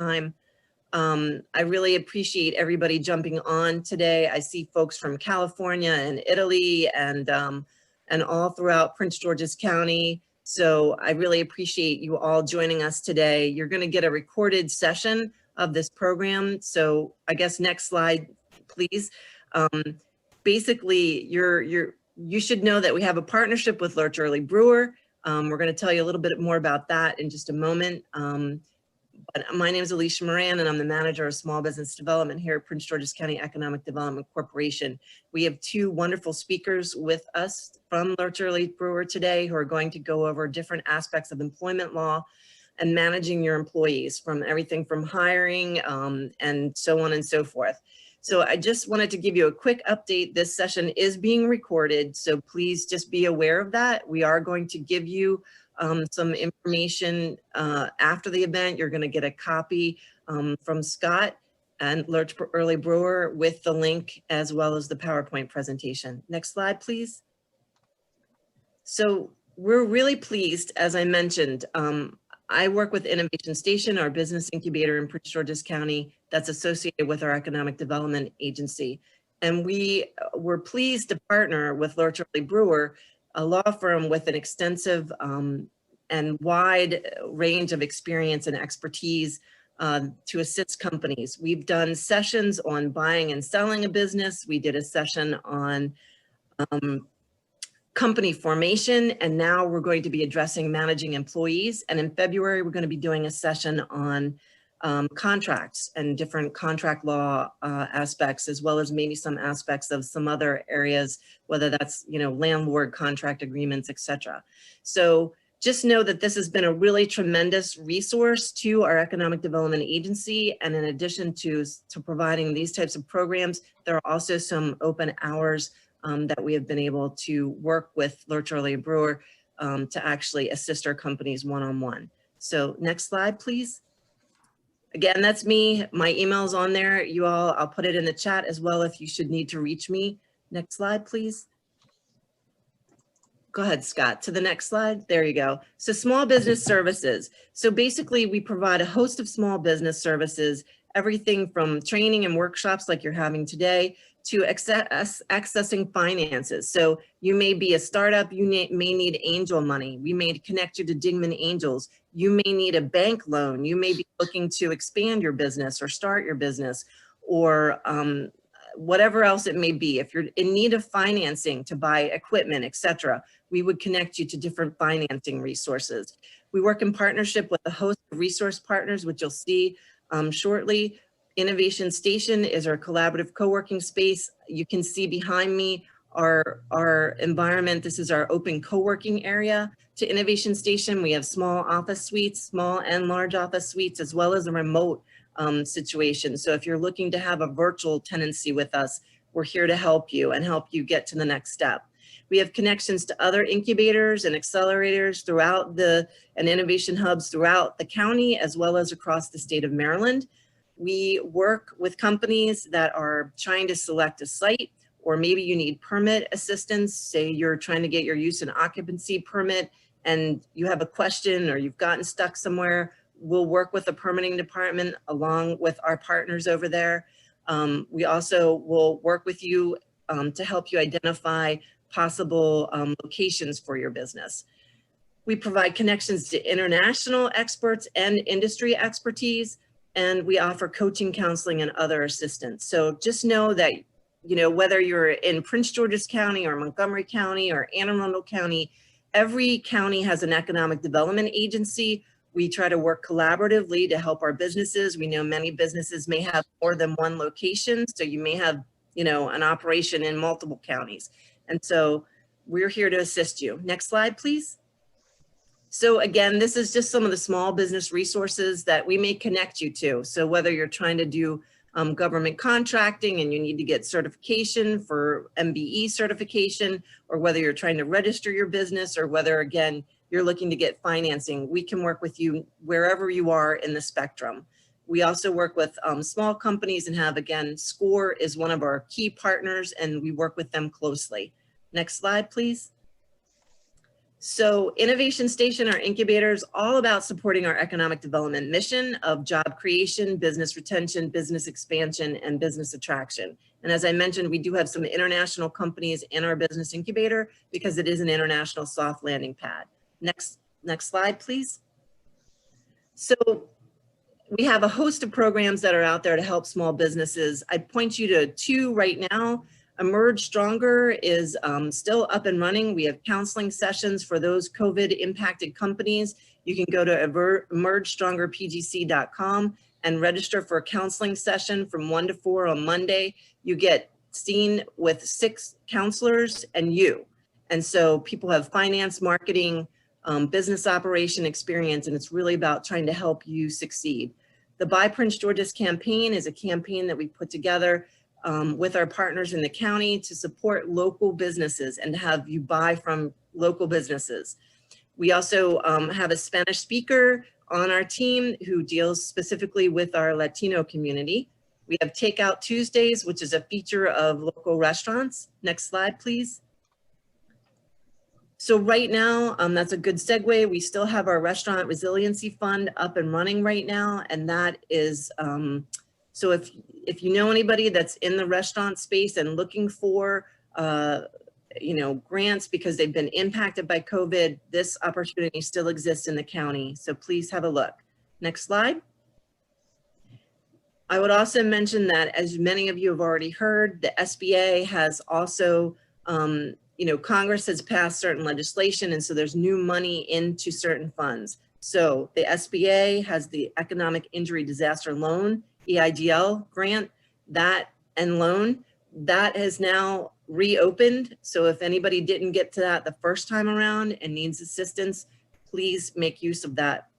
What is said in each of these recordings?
time. I really appreciate everybody jumping on today. I see folks from California and Italy and all throughout Prince George's County. So I really appreciate you all joining us today. You're going to get a recorded session of this program. So I guess next slide, please. Basically, you should know that we have a partnership with Lerch Early Brewer. We're going to tell you a little bit more about that in just a moment. But my name is Alicia Moran, and I'm the manager of small business development here at Prince George's County Economic Development Corporation. We have two wonderful speakers with us from Lerch Early Brewer today who are going to go over different aspects of employment law and managing your employees, from everything from hiring and so on and so forth. So I just wanted to give you a quick update. This session is being recorded, so please just be aware of that. We are going to give you some information after the event. You're going to get a copy from Scott and Lerch Early Brewer with the link as well as the PowerPoint presentation. Next slide, please. So we're really pleased, as I mentioned. I work with Innovation Station, our business incubator in Prince George's County that's associated with our Economic Development Agency. And we were pleased to partner with Lerch Early Brewer, a law firm with an extensive and wide range of experience and expertise to assist companies. We've done sessions on buying and selling a business. We did a session on company formation, and now we're going to be addressing managing employees. And in February, we're going to be doing a session on contracts and different contract law aspects, as well as maybe some aspects of some other areas, whether that's, landlord contract agreements, etc. So just know that this has been a really tremendous resource to our Economic Development Agency. And in addition to providing these types of programs, there are also some open hours that we have been able to work with Lerch Early Brewer to actually assist our companies one-on-one. So next slide, please. Again, that's me. My email's on there. You all, I'll put it in the chat as well if you should need to reach me. Next slide, please. Go ahead, Scott, to the next slide. There you go. So small business services. So basically we provide a host of small business services, everything from training and workshops like you're having today to accessing finances. So you may be a startup, you may need angel money. We may connect you to Dingman Angels. You may need a bank loan. You may be looking to expand your business or start your business, or whatever else it may be. If you're in need of financing to buy equipment, etc., we would connect you to different financing resources. We work in partnership with a host of resource partners, which you'll see shortly. Innovation Station is our collaborative co-working space. You can see behind me our environment. This is our open co-working area. To Innovation Station, we have small office suites, small and large office suites, as well as a remote situation. So if you're looking to have a virtual tenancy with us, we're here to help you and help you get to the next step. We have connections to other incubators and accelerators throughout and innovation hubs throughout the county, as well as across the state of Maryland. We work with companies that are trying to select a site, or maybe you need permit assistance. Say you're trying to get your use and occupancy permit and you have a question or you've gotten stuck somewhere. We'll work with the permitting department along with our partners over there. We also will work with you to help you identify possible locations for your business. We provide connections to international experts and industry expertise, and we offer coaching, counseling, and other assistance. So just know that, whether you're in Prince George's County or Montgomery County or Anne Arundel County, every county has an economic development agency. We try to work collaboratively to help our businesses. We know many businesses may have more than one location, so you may have, an operation in multiple counties. And so we're here to assist you. Next slide, please. So again, this is just some of the small business resources that we may connect you to. So whether you're trying to do government contracting and you need to get certification for MBE certification, or whether you're trying to register your business, or whether, again, you're looking to get financing, we can work with you wherever you are in the spectrum. We also work with small companies and have, again, SCORE is one of our key partners, and we work with them closely. Next slide, please. So Innovation Station, our incubator, is all about supporting our economic development mission of job creation, business retention, business expansion, and business attraction. And as I mentioned, we do have some international companies in our business incubator because it is an international soft landing pad. Next slide, please. So we have a host of programs that are out there to help small businesses. I'd point you to two right now. Emerge Stronger is still up and running. We have counseling sessions for those COVID impacted companies. You can go to emergestrongerpgc.com and register for a counseling session from 1 to 4 on Monday. You get seen with 6 counselors and you. And so people have finance, marketing, business operation experience, and it's really about trying to help you succeed. The Buy Prince George's campaign is a campaign that we put together with our partners in the county to support local businesses and to have you buy from local businesses. We also have a Spanish speaker on our team who deals specifically with our Latino community. We have Takeout Tuesdays, which is a feature of local restaurants. Next slide, please. So right now, that's a good segue. We still have our Restaurant Resiliency Fund up and running right now, and that is, so if you know anybody that's in the restaurant space and looking for, grants because they've been impacted by COVID, this opportunity still exists in the county. So please have a look. Next slide. I would also mention that, as many of you have already heard, the SBA has also, Congress has passed certain legislation, and so there's new money into certain funds. So the SBA has the Economic Injury Disaster Loan, EIDL grant, that and loan, that has now reopened. So if anybody didn't get to that the first time around and needs assistance, please make use of that.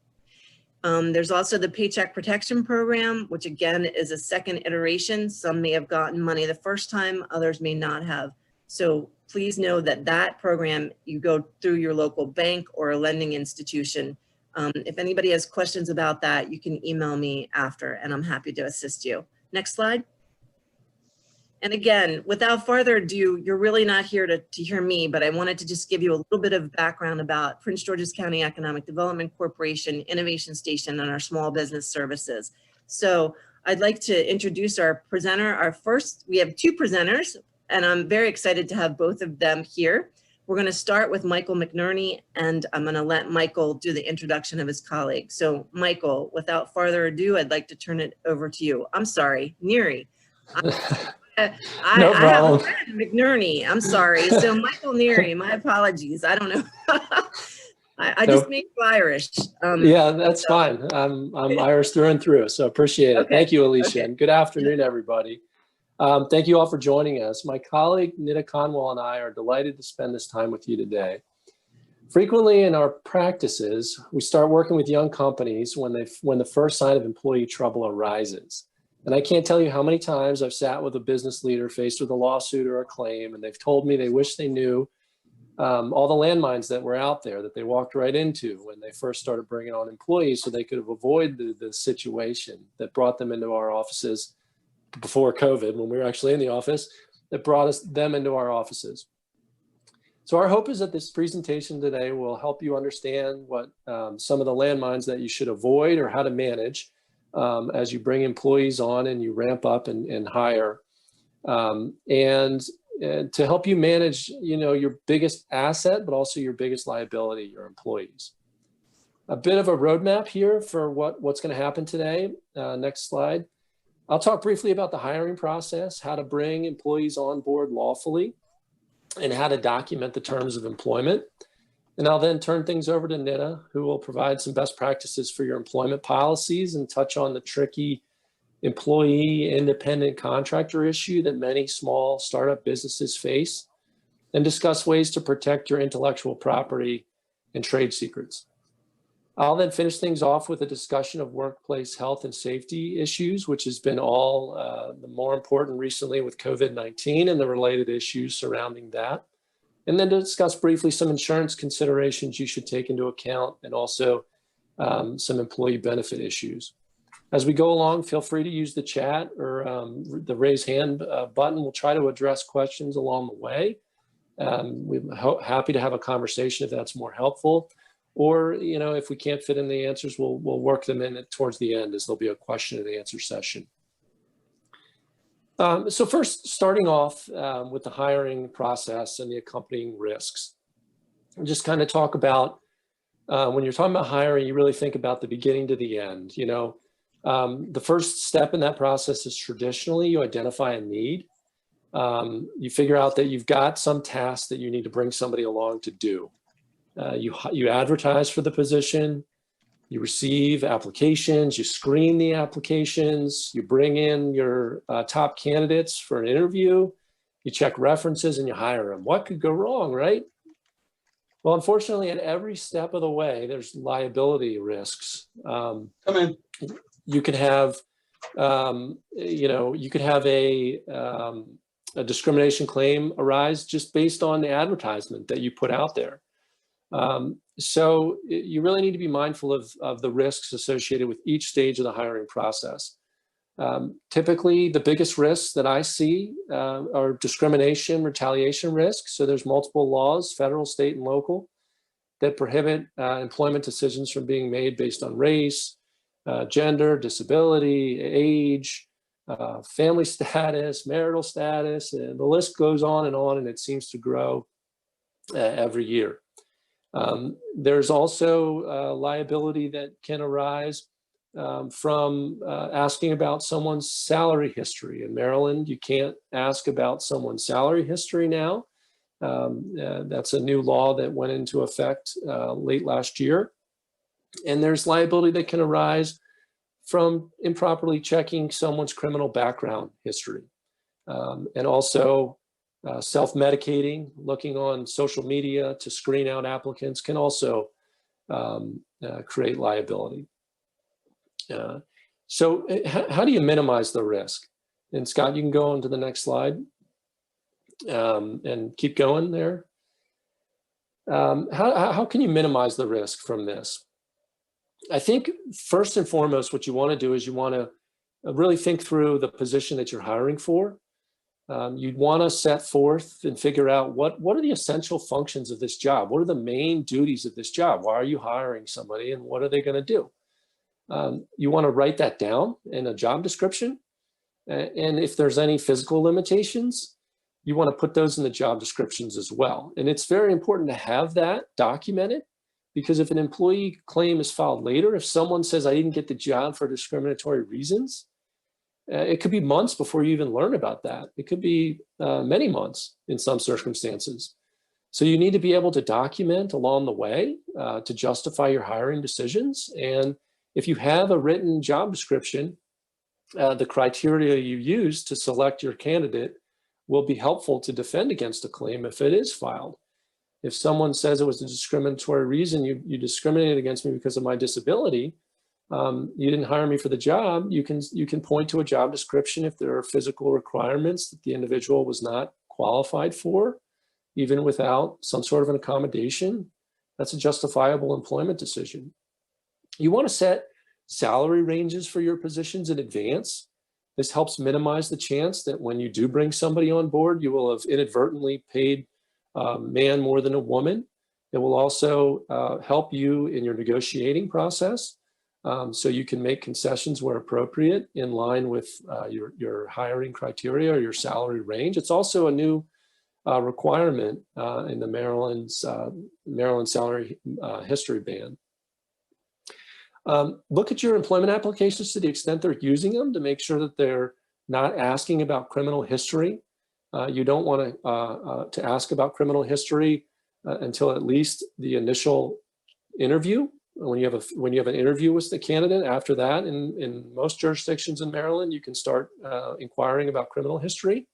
There's also the Paycheck Protection Program, which again is a second iteration. Some may have gotten money the first time, others may not have. So please know that that program, you go through your local bank or a lending institution. If anybody has questions about that, you can email me after and I'm happy to assist you. Next slide. And again, without further ado, you're really not here to hear me, but I wanted to just give you a little bit of background about Prince George's County Economic Development Corporation, Innovation Station, and our small business services. So I'd like to introduce our presenter. We have 2 presenters, and I'm very excited to have both of them here. We're going to start with Michael McNerney, and I'm going to let Michael do the introduction of his colleague. So Michael, without further ado, I'd like to turn it over to you. I'm sorry, Neary. No problem. I have a friend, McNerney. I'm sorry. So Michael Neary, my apologies. I don't know. I just make you Irish. Yeah, that's fine. I'm Irish through and through, so appreciate it. Okay. Thank you, Alicia, Okay. and good afternoon, everybody. Thank you all for joining us. My colleague, Nida Kanwal, and I are delighted to spend this time with you today. Frequently in our practices, we start working with young companies when the first sign of employee trouble arises. And I can't tell you how many times I've sat with a business leader faced with a lawsuit or a claim, and they've told me they wish they knew all the landmines that were out there that they walked right into when they first started bringing on employees, so they could have avoided the situation that brought them into our offices before COVID, when we were actually in the office, that brought them into our offices. So our hope is that this presentation today will help you understand what some of the landmines that you should avoid or how to manage as you bring employees on and you ramp up and hire, and to help you manage, your biggest asset, but also your biggest liability, your employees. A bit of a roadmap here for what's going to happen today. Next slide. I'll talk briefly about the hiring process, how to bring employees on board lawfully, and how to document the terms of employment. And I'll then turn things over to Nida, who will provide some best practices for your employment policies and touch on the tricky employee independent contractor issue that many small startup businesses face, and discuss ways to protect your intellectual property and trade secrets. I'll then finish things off with a discussion of workplace health and safety issues, which has been all the more important recently with COVID-19 and the related issues surrounding that. And then to discuss briefly some insurance considerations you should take into account, and also some employee benefit issues. As we go along, feel free to use the chat or the raise hand button. We'll try to address questions along the way. We're happy to have a conversation if that's more helpful. Or, you know, if we can't fit in the answers, we'll work them in towards the end, as there'll be a question and answer session. So first, starting off with the hiring process and the accompanying risks. Just kind of talk about, when you're talking about hiring, you really think about the beginning to the end. You know, the first step in that process is traditionally you identify a need. You figure out that you've got some task that you need to bring somebody along to do. You advertise for the position, you receive applications, you screen the applications, you bring in your top candidates for an interview, you check references, and you hire them. What could go wrong, right? Well, unfortunately, at every step of the way, there's liability risks. You could have, you know, you could have a discrimination claim arise just based on the advertisement that you put out there. So you really need to be mindful of the risks associated with each stage of the hiring process. Typically, the biggest risks that I see are discrimination, retaliation risks. So there's multiple laws, federal, state, and local, that prohibit employment decisions from being made based on race, gender, disability, age, family status, marital status, and the list goes on, and it seems to grow every year. There's also liability that can arise from asking about someone's salary history. In Maryland, you can't ask about someone's salary history now. That's a new law that went into effect late last year. And there's liability that can arise from improperly checking someone's criminal background history. And also self-medicating, looking on social media to screen out applicants can also create liability. So how do you minimize the risk? And Scott, you can go on to the next slide and keep going there. How can you minimize the risk from this? I think first and foremost, what you want to do is you want to really think through the position that you're hiring for. You'd want to set forth and figure out what are the essential functions of this job? What are the main duties of this job? Why are you hiring somebody, and what are they going to do? You want to write that down in a job description. And if there's any physical limitations, you want to put those in the job descriptions as well. And it's very important to have that documented, because if an employee claim is filed later, if someone says, I didn't get the job for discriminatory reasons, it could be months before you even learn about that. It could be many months in some circumstances. So you need to be able to document along the way to justify your hiring decisions. And if you have a written job description, the criteria you use to select your candidate will be helpful to defend against a claim if it is filed. If someone says it was a discriminatory reason, you discriminated against me because of my disability, you didn't hire me for the job, you can point to a job description if there are physical requirements that the individual was not qualified for, even without some sort of an accommodation. That's a justifiable employment decision. You want to set salary ranges for your positions in advance. This helps minimize the chance that when you do bring somebody on board, you will have inadvertently paid a man more than a woman. It will also help you in your negotiating process, so you can make concessions where appropriate in line with your hiring criteria or your salary range. It's also a new requirement in the Maryland salary history ban. Look at your employment applications to the extent they're using them to make sure that they're not asking about criminal history. You don't want to ask about criminal history until at least the initial interview. When you have an interview with the candidate, after that, in most jurisdictions in Maryland, you can start inquiring about criminal history.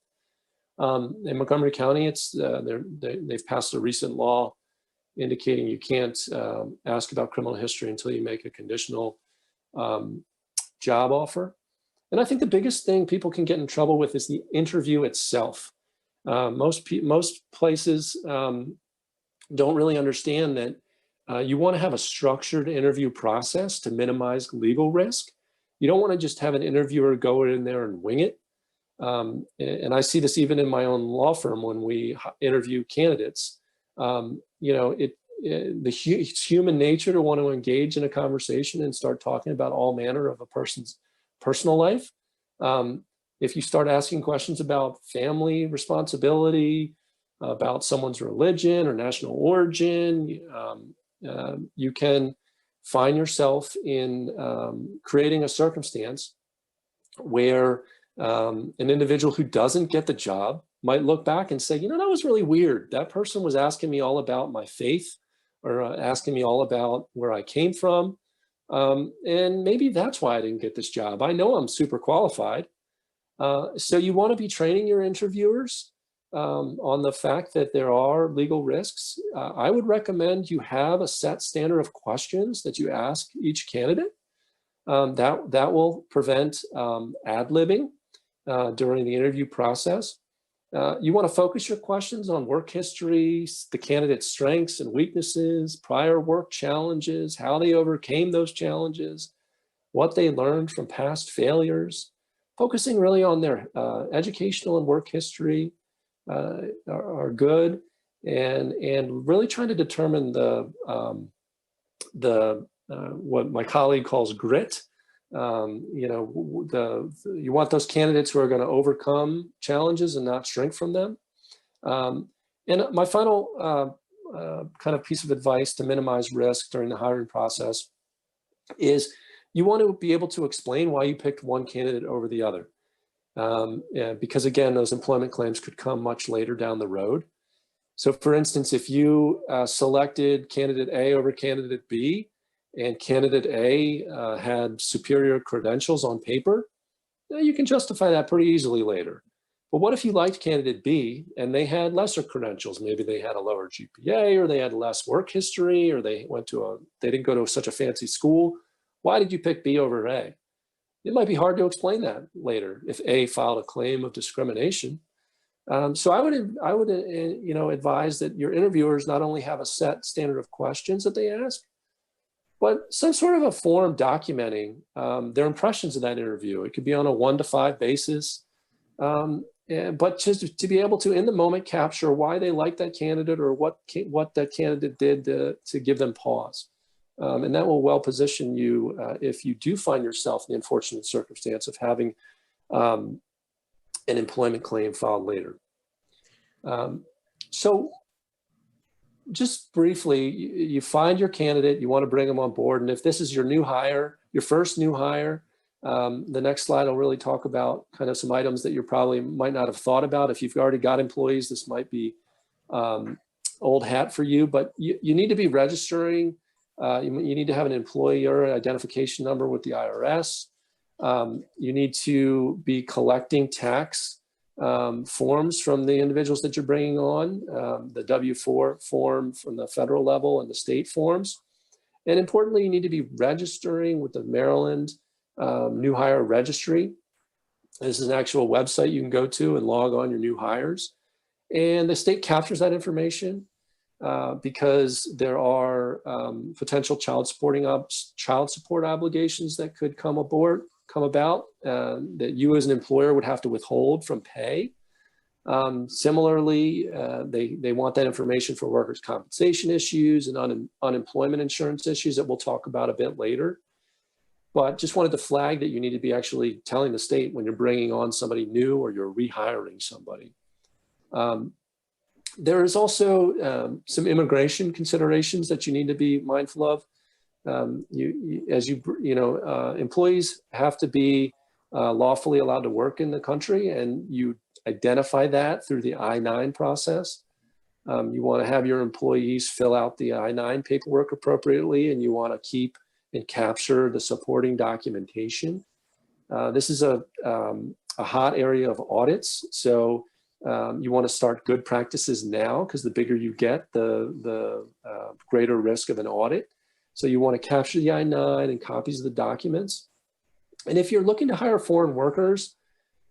In Montgomery County, they've passed a recent law indicating you can't ask about criminal history until you make a conditional job offer. And I think the biggest thing people can get in trouble with is the interview itself. Most places don't really understand that you want to have a structured interview process to minimize legal risk. You don't want to just have an interviewer go in there and wing it. And I see this even in my own law firm when we interview candidates. It's human nature to want to engage in a conversation and start talking about all manner of a person's personal life. If you start asking questions about family responsibility, about someone's religion or national origin, you can find yourself in creating a circumstance where an individual who doesn't get the job might look back and say, you know, that was really weird. That person was asking me all about my faith or asking me all about where I came from. And maybe that's why I didn't get this job. I know I'm super qualified. So you want to be training your interviewers on the fact that there are legal risks. I would recommend you have a set standard of questions that you ask each candidate. That will prevent ad-libbing during the interview process. You want to focus your questions on work history, the candidate's strengths and weaknesses, prior work challenges, how they overcame those challenges, what they learned from past failures, focusing really on their educational and work history are good, and really trying to determine what my colleague calls grit. You want those candidates who are going to overcome challenges and not shrink from them. And my final kind of piece of advice to minimize risk during the hiring process is you want to be able to explain why you picked one candidate over the other. Because again, those employment claims could come much later down the road. So for instance, if you selected candidate A over candidate B, and candidate A had superior credentials on paper, you can justify that pretty easily later. But what if you liked candidate B and they had lesser credentials? Maybe they had a lower GPA, or they had less work history, or they didn't go to such a fancy school. Why did you pick B over A? It might be hard to explain that later if A filed a claim of discrimination. So I would advise that your interviewers not only have a set standard of questions that they ask, but some sort of a form documenting their impressions of that interview. It could be on a 1 to 5 basis, but just to be able to, in the moment, capture why they like that candidate or what that candidate did to give them pause. And that will well position you if you do find yourself in the unfortunate circumstance of having an employment claim filed later. So just briefly, you find your candidate, you want to bring them on board. And if this is your new hire, your first new hire, the next slide will really talk about kind of some items that you probably might not have thought about. If you've already got employees, this might be old hat for you, but you need to be registering. You need to have an employer identification number with the IRS. You need to be collecting tax forms from the individuals that you're bringing on, the W-4 form from the federal level and the state forms. And importantly, you need to be registering with the Maryland New Hire Registry. This is an actual website you can go to and log on your new hires. And the state captures that information because there are potential child support obligations that could come about that you as an employer would have to withhold from pay. Similarly, they want that information for workers' compensation issues and unemployment insurance issues that we'll talk about a bit later. But just wanted to flag that you need to be actually telling the state when you're bringing on somebody new or you're rehiring somebody. There is also some immigration considerations that you need to be mindful of. Employees have to be lawfully allowed to work in the country, and you identify that through the I-9 process. You want to have your employees fill out the I-9 paperwork appropriately, and you want to keep and capture the supporting documentation. This is a hot area of audits, so you want to start good practices now, because the bigger you get, the greater risk of an audit. So you want to capture the I-9 and copies of the documents. And if you're looking to hire foreign workers,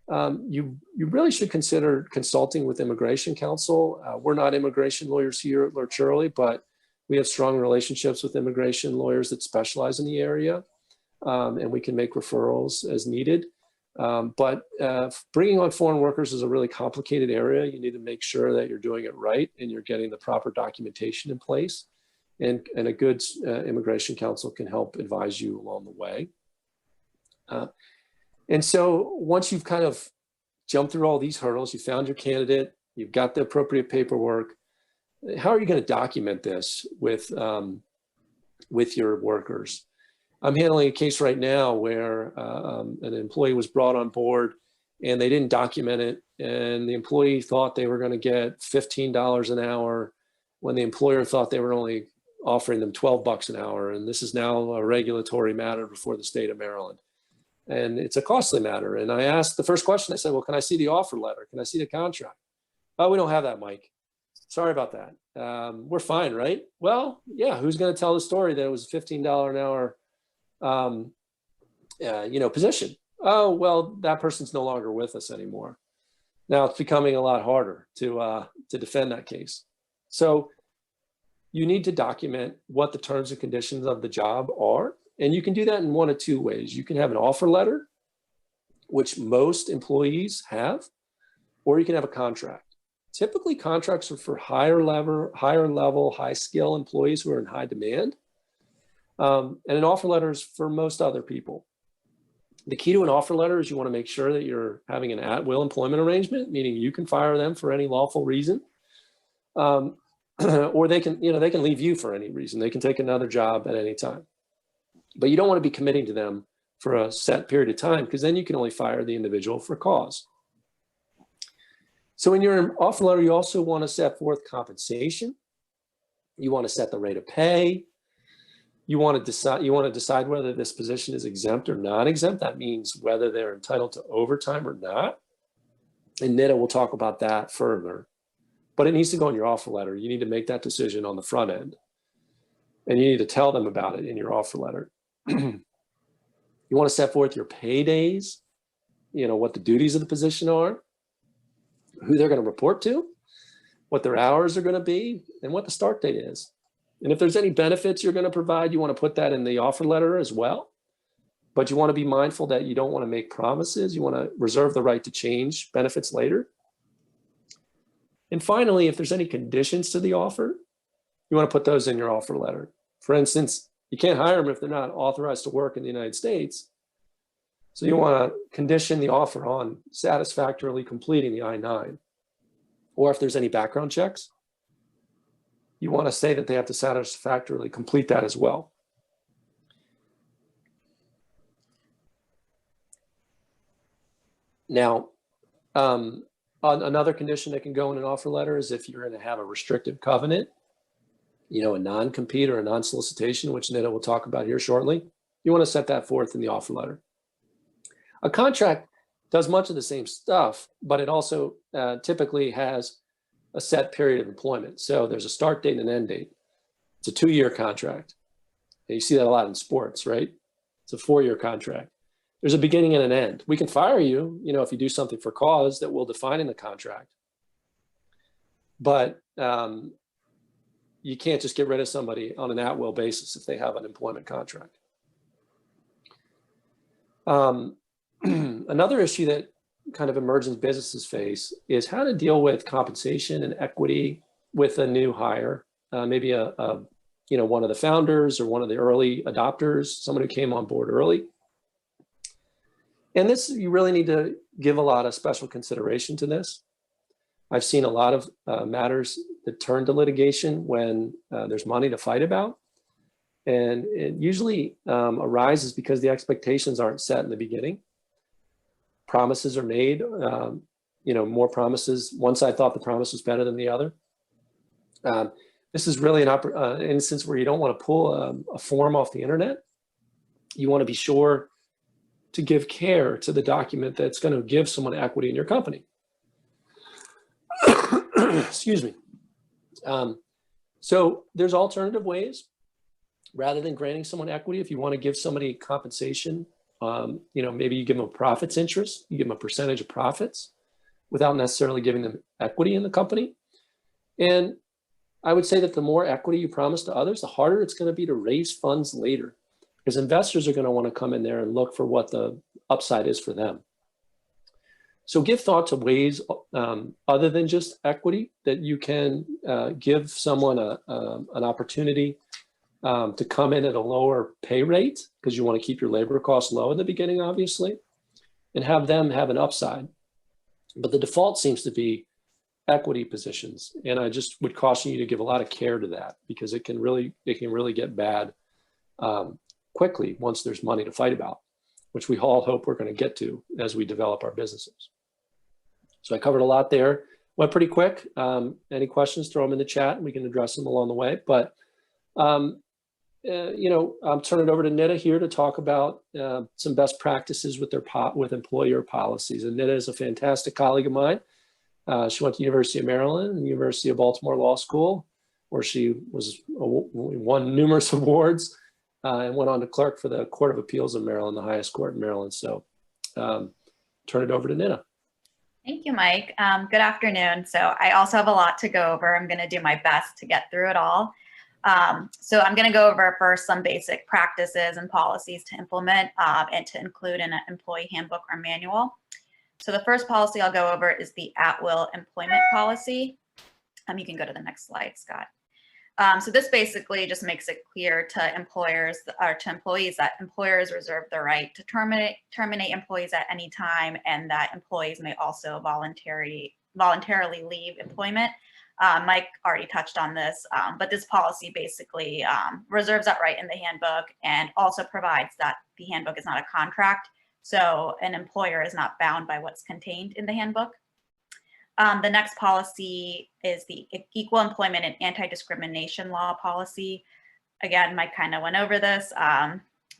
you really should consider consulting with immigration counsel. We're not immigration lawyers here at Lerch Early, but we have strong relationships with immigration lawyers that specialize in the area, and we can make referrals as needed. But bringing on foreign workers is a really complicated area. You need to make sure that you're doing it right and you're getting the proper documentation in place. And a good immigration counsel can help advise you along the way. And so once you've kind of jumped through all these hurdles, you found your candidate, you've got the appropriate paperwork, how are you going to document this with your workers? I'm handling a case right now where an employee was brought on board and they didn't document it, and the employee thought they were going to get $15 an hour when the employer thought they were only offering them $12 an hour. And this is now a regulatory matter before the state of Maryland. And it's a costly matter. And I asked the first question, I said, well, can I see the offer letter? Can I see the contract? Oh, we don't have that, Mike. Sorry about that. We're fine, right? Well, yeah, who's going to tell the story that it was a $15 an hour position? Oh, well, that person's no longer with us anymore. Now it's becoming a lot harder to defend that case. So you need to document what the terms and conditions of the job are. And you can do that in one of two ways. You can have an offer letter, which most employees have, or you can have a contract. Typically, contracts are for higher level, high skill employees who are in high demand. And an offer letter is for most other people. The key to an offer letter is you want to make sure that you're having an at-will employment arrangement, meaning you can fire them for any lawful reason. Or they can leave you for any reason. They can take another job at any time. But you don't want to be committing to them for a set period of time, because then you can only fire the individual for cause. So in your offer letter, you also want to set forth compensation. You want to set the rate of pay. You want to decide whether this position is exempt or non-exempt. That means whether they're entitled to overtime or not. And Nida will talk about that further. But it needs to go in your offer letter. You need to make that decision on the front end. And you need to tell them about it in your offer letter. You want to set forth your pay days, what the duties of the position are, who they're going to report to, what their hours are going to be, and what the start date is. And if there's any benefits you're going to provide, you want to put that in the offer letter as well. But you want to be mindful that you don't want to make promises. You want to reserve the right to change benefits later. And finally, if there's any conditions to the offer, you want to put those in your offer letter. For instance, you can't hire them if they're not authorized to work in the United States. So you want to condition the offer on satisfactorily completing the I-9. Or if there's any background checks, you want to say that they have to satisfactorily complete that as well. Now, another condition that can go in an offer letter is if you're going to have a restrictive covenant, a non-compete or a non-solicitation, which Nida will talk about here shortly. You want to set that forth in the offer letter. A contract does much of the same stuff, but it also typically has a set period of employment. So there's a start date and an end date. It's a 2-year contract. And you see that a lot in sports, right? It's a 4-year contract. There's a beginning and an end. We can fire you, if you do something for cause that we'll define in the contract. But you can't just get rid of somebody on an at-will basis if they have an employment contract. Another issue that kind of emerging businesses face is how to deal with compensation and equity with a new hire, maybe one of the founders or one of the early adopters, someone who came on board early. And this, you really need to give a lot of special consideration to this. I've seen a lot of matters that turn to litigation when there's money to fight about. And it usually arises because the expectations aren't set in the beginning. Promises are made, more promises. One side thought the promise was better than the other. This is really an instance where you don't want to pull a form off the internet. You want to be sure to give care to the document that's going to give someone equity in your company. Excuse me. So there's alternative ways. Rather than granting someone equity, if you want to give somebody compensation, maybe you give them a profits interest, you give them a percentage of profits without necessarily giving them equity in the company. And I would say that the more equity you promise to others, the harder it's going to be to raise funds later, because investors are going to want to come in there and look for what the upside is for them. So give thought to ways other than just equity that you can give someone an opportunity to come in at a lower pay rate, because you want to keep your labor costs low in the beginning, obviously, and have them have an upside. But the default seems to be equity positions. And I just would caution you to give a lot of care to that, because it can really get bad quickly once there's money to fight about, which we all hope we're going to get to as we develop our businesses. So I covered a lot there. Went pretty quick. Any questions, throw them in the chat and we can address them along the way. But, you know, I'll turn it over to Nida here to talk about some best practices with with employer policies. And Nida is a fantastic colleague of mine. She went to University of Maryland and University of Baltimore Law School, where she won numerous awards and went on to clerk for the Court of Appeals of Maryland, the highest court in Maryland. So turn it over to Nida. Thank you, Mike. Good afternoon. So I also have a lot to go over. I'm going to do my best to get through it all. So I'm going to go over first some basic practices and policies to implement and to include in an employee handbook or manual. So the first policy I'll go over is the at-will employment policy. You can go to the next slide, Scott. So this basically just makes it clear to employers or to employees that employers reserve the right to terminate employees at any time, and that employees may also voluntarily leave employment. Mike already touched on this, but this policy basically reserves that right in the handbook and also provides that the handbook is not a contract. So an employer is not bound by what's contained in the handbook. The next policy is the Equal Employment and Anti-Discrimination Law policy. Again, Mike kind of went over this,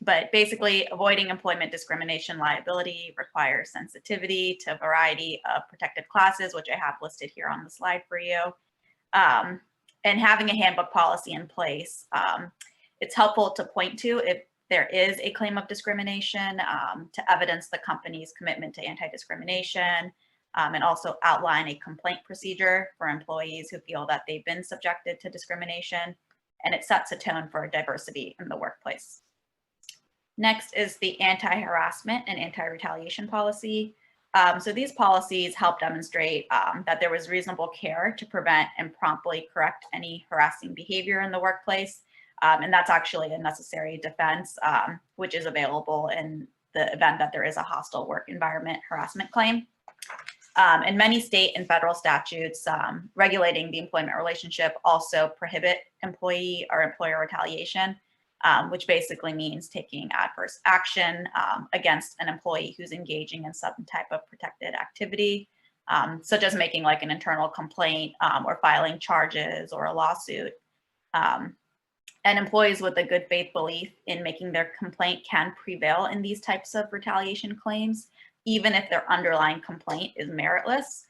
but basically avoiding employment discrimination liability requires sensitivity to a variety of protected classes, which I have listed here on the slide for you. And having a handbook policy in place, it's helpful to point to if there is a claim of discrimination, to evidence the company's commitment to anti-discrimination, and also outline a complaint procedure for employees who feel that they've been subjected to discrimination, and it sets a tone for diversity in the workplace. Next is the anti-harassment and anti-retaliation policy. So these policies help demonstrate that there was reasonable care to prevent and promptly correct any harassing behavior in the workplace. And that's actually a necessary defense, which is available in the event that there is a hostile work environment harassment claim. And many state and federal statutes regulating the employment relationship also prohibit employee or employer retaliation, which basically means taking adverse action against an employee who's engaging in some type of protected activity, such as making like an internal complaint or filing charges or a lawsuit. And employees with a good faith belief in making their complaint can prevail in these types of retaliation claims, even if their underlying complaint is meritless.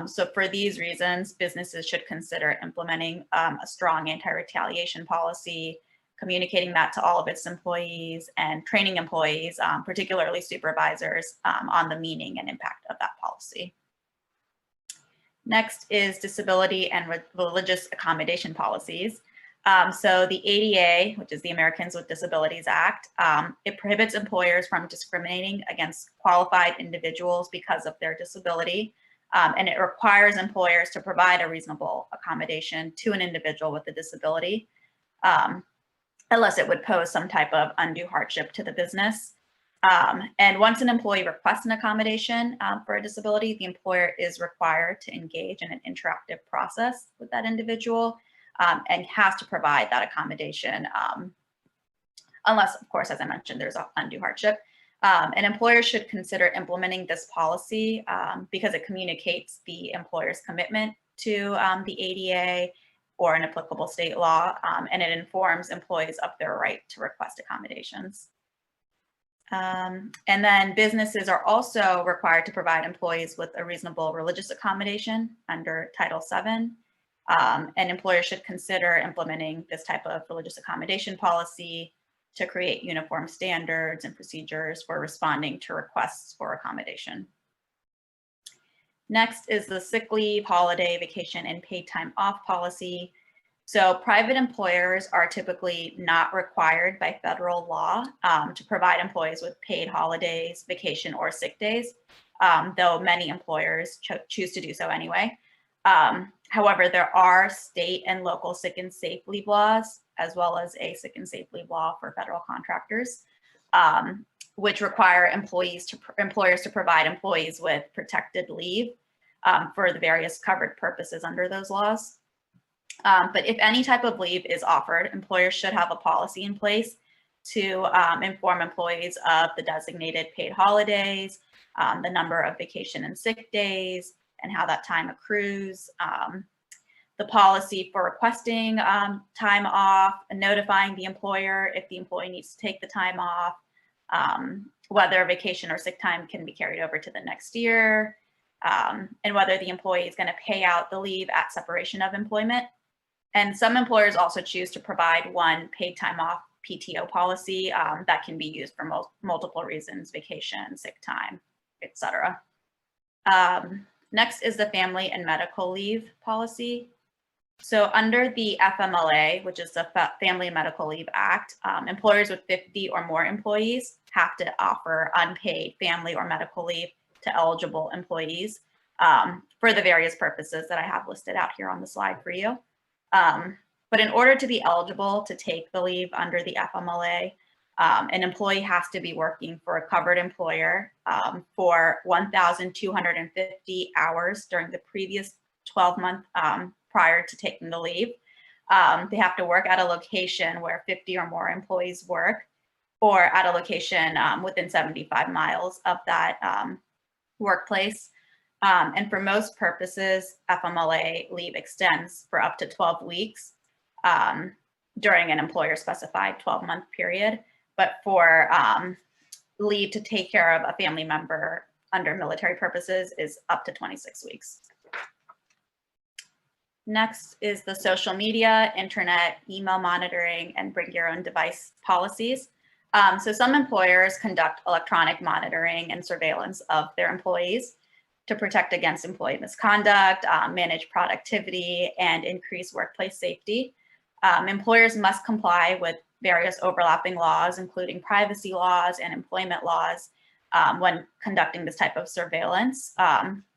So for these reasons, businesses should consider implementing a strong anti-retaliation policy, communicating that to all of its employees, and training employees, particularly supervisors, on the meaning and impact of that policy. Next is disability and religious accommodation policies. So the ADA, which is the Americans with Disabilities Act, it prohibits employers from discriminating against qualified individuals because of their disability. And it requires employers to provide a reasonable accommodation to an individual with a disability, unless it would pose some type of undue hardship to the business. And once an employee requests an accommodation for a disability, the employer is required to engage in an interactive process with that individual, and has to provide that accommodation, unless, of course, as I mentioned, there's an undue hardship. An employer should consider implementing this policy because it communicates the employer's commitment to the ADA or an applicable state law, and it informs employees of their right to request accommodations. And then businesses are also required to provide employees with a reasonable religious accommodation under Title VII. And employers should consider implementing this type of religious accommodation policy to create uniform standards and procedures for responding to requests for accommodation. Next is the sick leave, holiday, vacation, and paid time off policy. So private employers are typically not required by federal law to provide employees with paid holidays, vacation, or sick days. though many employers choose to do so anyway. However, there are state and local sick and safe leave laws, as well as a sick and safe leave law for federal contractors, which require employers to provide employees with protected leave for the various covered purposes under those laws. But if any type of leave is offered, employers should have a policy in place to inform employees of the designated paid holidays, the number of vacation and sick days, and how that time accrues, the policy for requesting time off, and notifying the employer if the employee needs to take the time off, whether vacation or sick time can be carried over to the next year, and whether the employee is going to pay out the leave at separation of employment. And some employers also choose to provide one paid time off PTO policy that can be used for multiple reasons: vacation, sick time, etc. Next is the family and medical leave policy. So under the FMLA, which is the Family and Medical Leave Act, employers with 50 or more employees have to offer unpaid family or medical leave to eligible employees for the various purposes that I have listed out here on the slide for you. But in order to be eligible to take the leave under the FMLA, an employee has to be working for a covered employer for 1,250 hours during the previous 12-month prior to taking the leave. They have to work at a location where 50 or more employees work, or at a location within 75 miles of that workplace. And for most purposes, FMLA leave extends for up to 12 weeks during an employer-specified 12-month period. But for leave to take care of a family member under military purposes is up to 26 weeks. Next is the social media, internet, email monitoring, and bring your own device policies. So some employers conduct electronic monitoring and surveillance of their employees to protect against employee misconduct, manage productivity, and increase workplace safety. Employers must comply with various overlapping laws, including privacy laws and employment laws, when conducting this type of surveillance.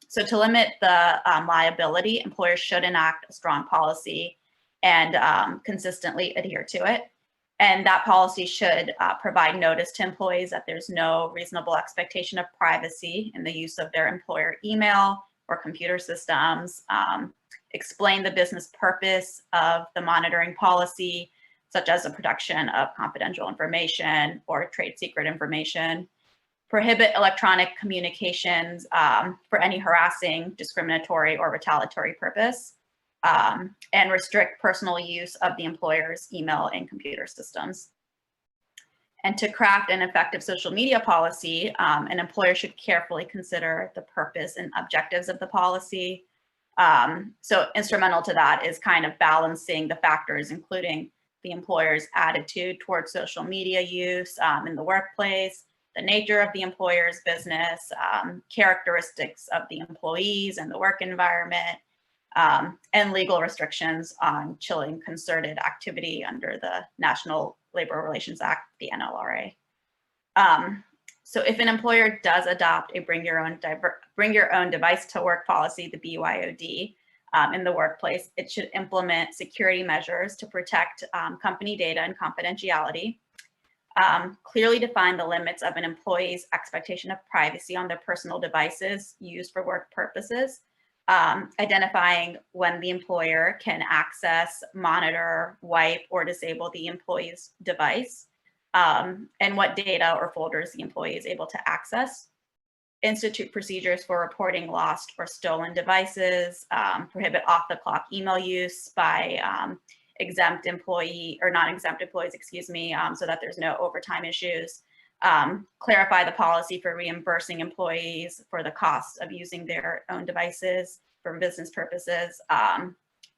So to limit the liability, employers should enact a strong policy and consistently adhere to it. And that policy should provide notice to employees that there's no reasonable expectation of privacy in the use of their employer email or computer systems, explain the business purpose of the monitoring policy, such as the protection of confidential information or trade secret information, prohibit electronic communications for any harassing, discriminatory, or retaliatory purpose, and restrict personal use of the employer's email and computer systems. And to craft an effective social media policy, an employer should carefully consider the purpose and objectives of the policy. So instrumental to that is kind of balancing the factors, including the employer's attitude towards social media use in the workplace, the nature of the employer's business, characteristics of the employees and the work environment, and legal restrictions on chilling concerted activity under the National Labor Relations Act, the NLRA. So if an employer does adopt a bring your own device to work policy, the BYOD, in the workplace, it should implement security measures to protect company data and confidentiality, clearly define the limits of an employee's expectation of privacy on their personal devices used for work purposes, identifying when the employer can access, monitor, wipe, or disable the employee's device, and what data or folders the employee is able to access, institute procedures for reporting lost or stolen devices, prohibit off-the-clock email use by exempt employee or non-exempt employees, so that there's no overtime issues, clarify the policy for reimbursing employees for the cost of using their own devices for business purposes,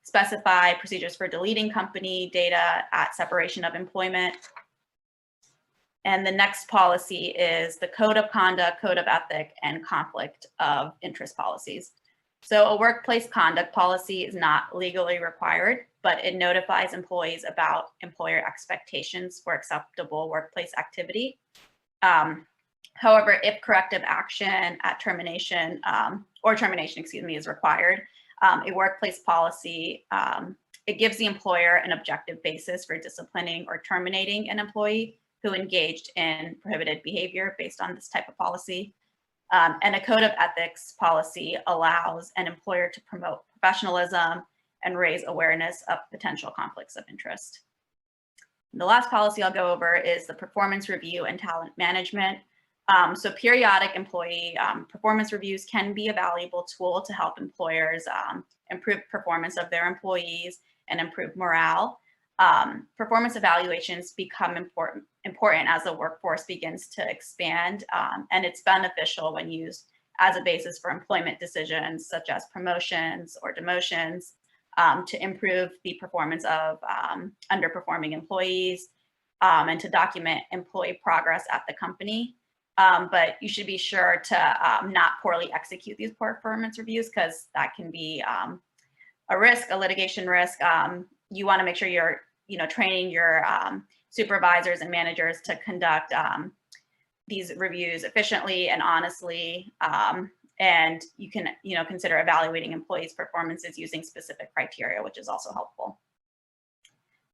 specify procedures for deleting company data at separation of employment. And the next policy is the code of conduct, code of ethic, and conflict of interest policies. So a workplace conduct policy is not legally required, but it notifies employees about employer expectations for acceptable workplace activity. However, if corrective action at termination excuse me, is required, a workplace policy, it gives the employer an objective basis for disciplining or terminating an employee who engaged in prohibited behavior based on this type of policy. And a code of ethics policy allows an employer to promote professionalism and raise awareness of potential conflicts of interest. And the last policy I'll go over is the performance review and talent management. So periodic employee performance reviews can be a valuable tool to help employers improve performance of their employees and improve morale. Performance evaluations become important as the workforce begins to expand, and it's beneficial when used as a basis for employment decisions such as promotions or demotions, to improve the performance of underperforming employees, and to document employee progress at the company. But you should be sure to not poorly execute these performance reviews, because that can be a risk, a litigation risk. You want to make sure you're training your supervisors and managers to conduct these reviews efficiently and honestly. And you can consider evaluating employees' performances using specific criteria, which is also helpful.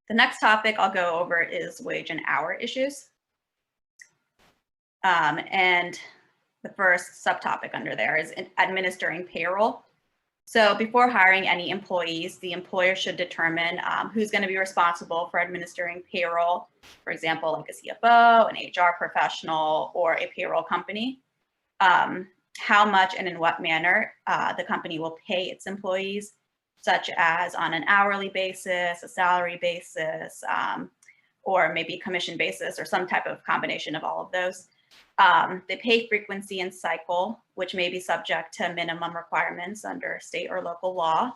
The next topic I'll go over is wage and hour issues. And the first subtopic under there is administering payroll. So before hiring any employees, the employer should determine who's going to be responsible for administering payroll, for example, like a CFO, an HR professional, or a payroll company. How much and in what manner the company will pay its employees, such as on an hourly basis, a salary basis, or maybe commission basis, or some type of combination of all of those. The pay frequency and cycle, which may be subject to minimum requirements under state or local law.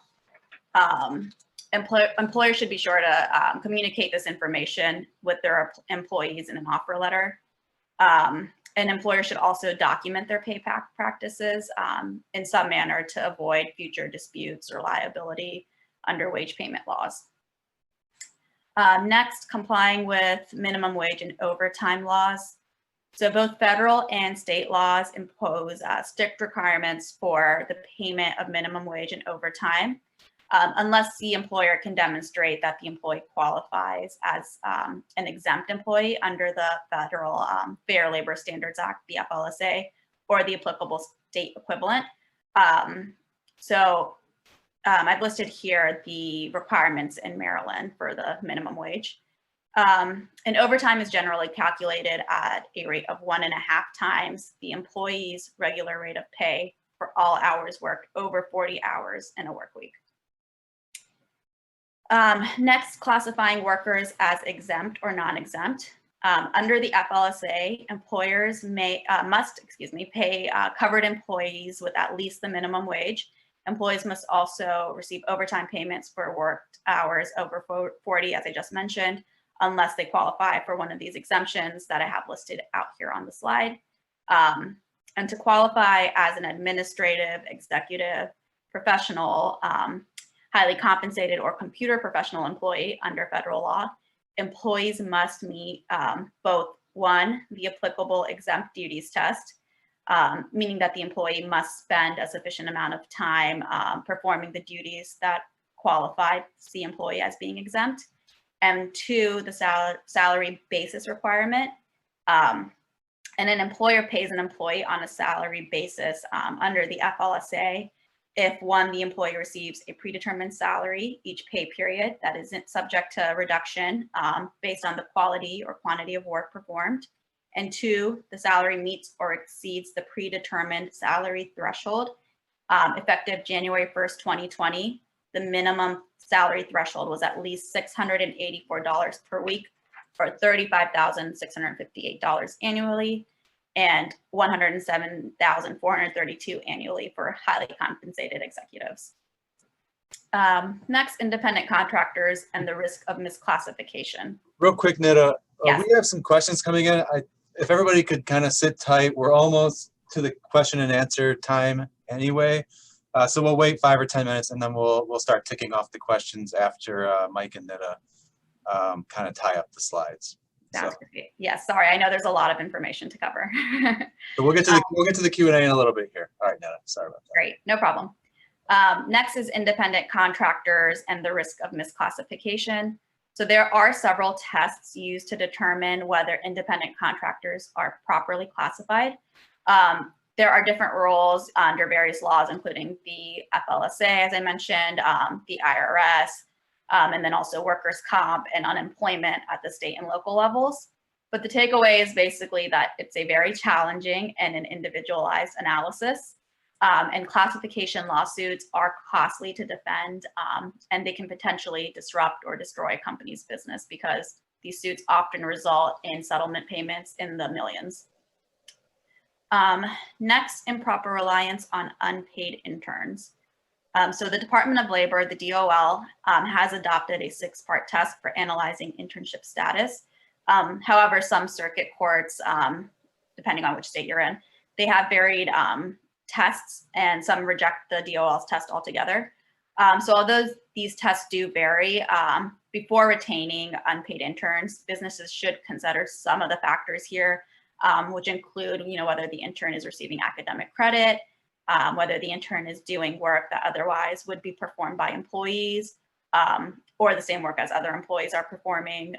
Employers should be sure to communicate this information with their employees in an offer letter. An employer should also document their pay practices in some manner to avoid future disputes or liability under wage payment laws. Next, complying with minimum wage and overtime laws. So both federal and state laws impose strict requirements for the payment of minimum wage and overtime, unless the employer can demonstrate that the employee qualifies as an exempt employee under the Federal Fair Labor Standards Act, the FLSA, or the applicable state equivalent. I've listed here the requirements in Maryland for the minimum wage. And overtime is generally calculated at a rate of 1.5 times the employee's regular rate of pay for all hours worked over 40 hours in a work week. Next, classifying workers as exempt or non-exempt. Under the FLSA, employers must pay covered employees with at least the minimum wage. Employees must also receive overtime payments for worked hours over 40, as I just mentioned, unless they qualify for one of these exemptions that I have listed out here on the slide. And to qualify as an administrative, executive, professional, highly compensated, or computer professional employee under federal law, employees must meet both, one, the applicable exempt duties test, meaning that the employee must spend a sufficient amount of time performing the duties that qualify the employee as being exempt, and two, the salary basis requirement. And an employer pays an employee on a salary basis under the FLSA if, one, the employee receives a predetermined salary each pay period that isn't subject to reduction based on the quality or quantity of work performed, and two, the salary meets or exceeds the predetermined salary threshold. Effective January 1st, 2020, the minimum salary threshold was at least $684 per week, or $35,658 annually, and $107,432 annually for highly compensated executives. Next, independent contractors and the risk of misclassification. Real quick, Nida, Yes. we have some questions coming in. If everybody could kind of sit tight, we're almost to the question and answer time anyway. So we'll wait 5 or 10 minutes, and then we'll start ticking off the questions after Mike and Nida kind of tie up the slides. Sounds So, great. Yes, sorry, I know there's a lot of information to cover. so we'll get to the Q&A in a little bit here. All right, Nida, sorry about that. Great, no problem. Next is independent contractors and the risk of misclassification. So there are several tests used to determine whether independent contractors are properly classified. There are different rules under various laws, including the FLSA, as I mentioned, the IRS, and then also workers' comp and unemployment at the state and local levels. But the takeaway is basically that it's a very challenging and an individualized analysis. And classification lawsuits are costly to defend, and they can potentially disrupt or destroy a company's business because these suits often result in settlement payments in the millions. Next, improper reliance on unpaid interns. So the Department of Labor, the DOL, has adopted a 6-part test for analyzing internship status. However, some circuit courts, depending on which state you're in, they have varied tests, and some reject the DOL's test altogether. So although these tests do vary, before retaining unpaid interns, businesses should consider some of the factors here, which include, whether the intern is receiving academic credit, whether the intern is doing work that otherwise would be performed by employees, or the same work as other employees are performing,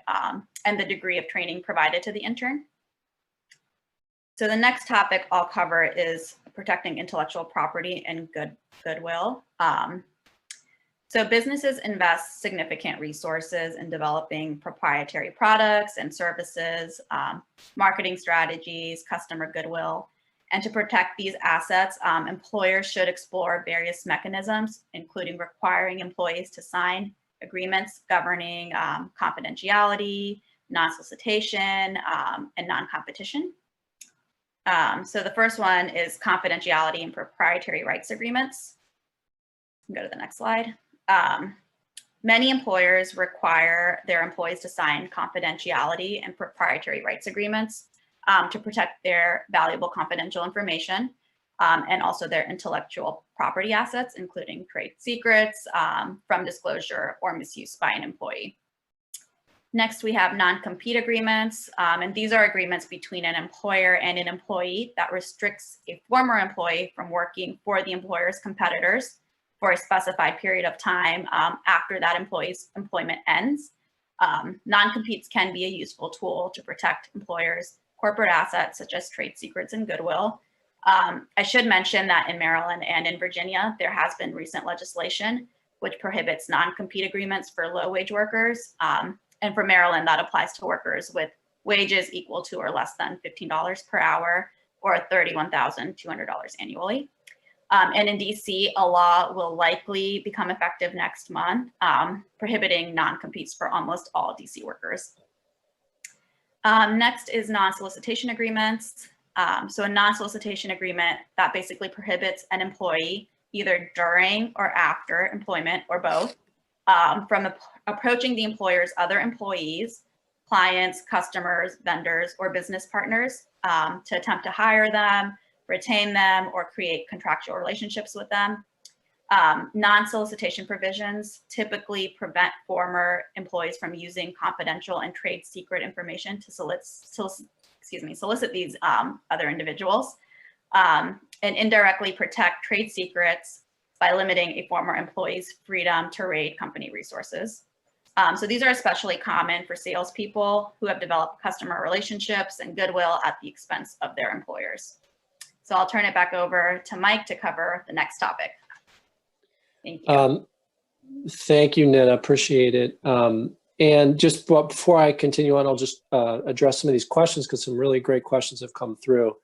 and the degree of training provided to the intern. So the next topic I'll cover is protecting intellectual property and goodwill. So businesses invest significant resources in developing proprietary products and services, marketing strategies, customer goodwill. And to protect these assets, employers should explore various mechanisms, including requiring employees to sign agreements governing confidentiality, non-solicitation, and non-competition. So the first one is confidentiality and proprietary rights agreements. Go to the next slide. Many employers require their employees to sign confidentiality and proprietary rights agreements to protect their valuable confidential information and also their intellectual property assets, including trade secrets from disclosure or misuse by an employee. Next, we have non-compete agreements, and these are agreements between an employer and an employee that restricts a former employee from working for the employer's competitors for a specified period of time after that employee's employment ends. Non-competes can be a useful tool to protect employers' corporate assets, such as trade secrets and goodwill. I should mention that in Maryland and in Virginia, there has been recent legislation which prohibits non-compete agreements for low-wage workers. And for Maryland, that applies to workers with wages equal to or less than $15 per hour or $31,200 annually. And in DC, a law will likely become effective next month, prohibiting non-competes for almost all DC workers. Next is non-solicitation agreements. So a non-solicitation agreement that basically prohibits an employee either during or after employment or both from approaching the employer's other employees, clients, customers, vendors, or business partners to attempt to hire them, retain them, or create contractual relationships with them. Non-solicitation provisions typically prevent former employees from using confidential and trade secret information to solicit these other individuals, and indirectly protect trade secrets by limiting a former employee's freedom to raid company resources. So these are especially common for salespeople who have developed customer relationships and goodwill at the expense of their employers. So I'll turn it back over to Mike to cover the next topic. Thank you. Thank you, Nida. Appreciate it. And just before I continue on, I'll just address some of these questions because some really great questions have come through.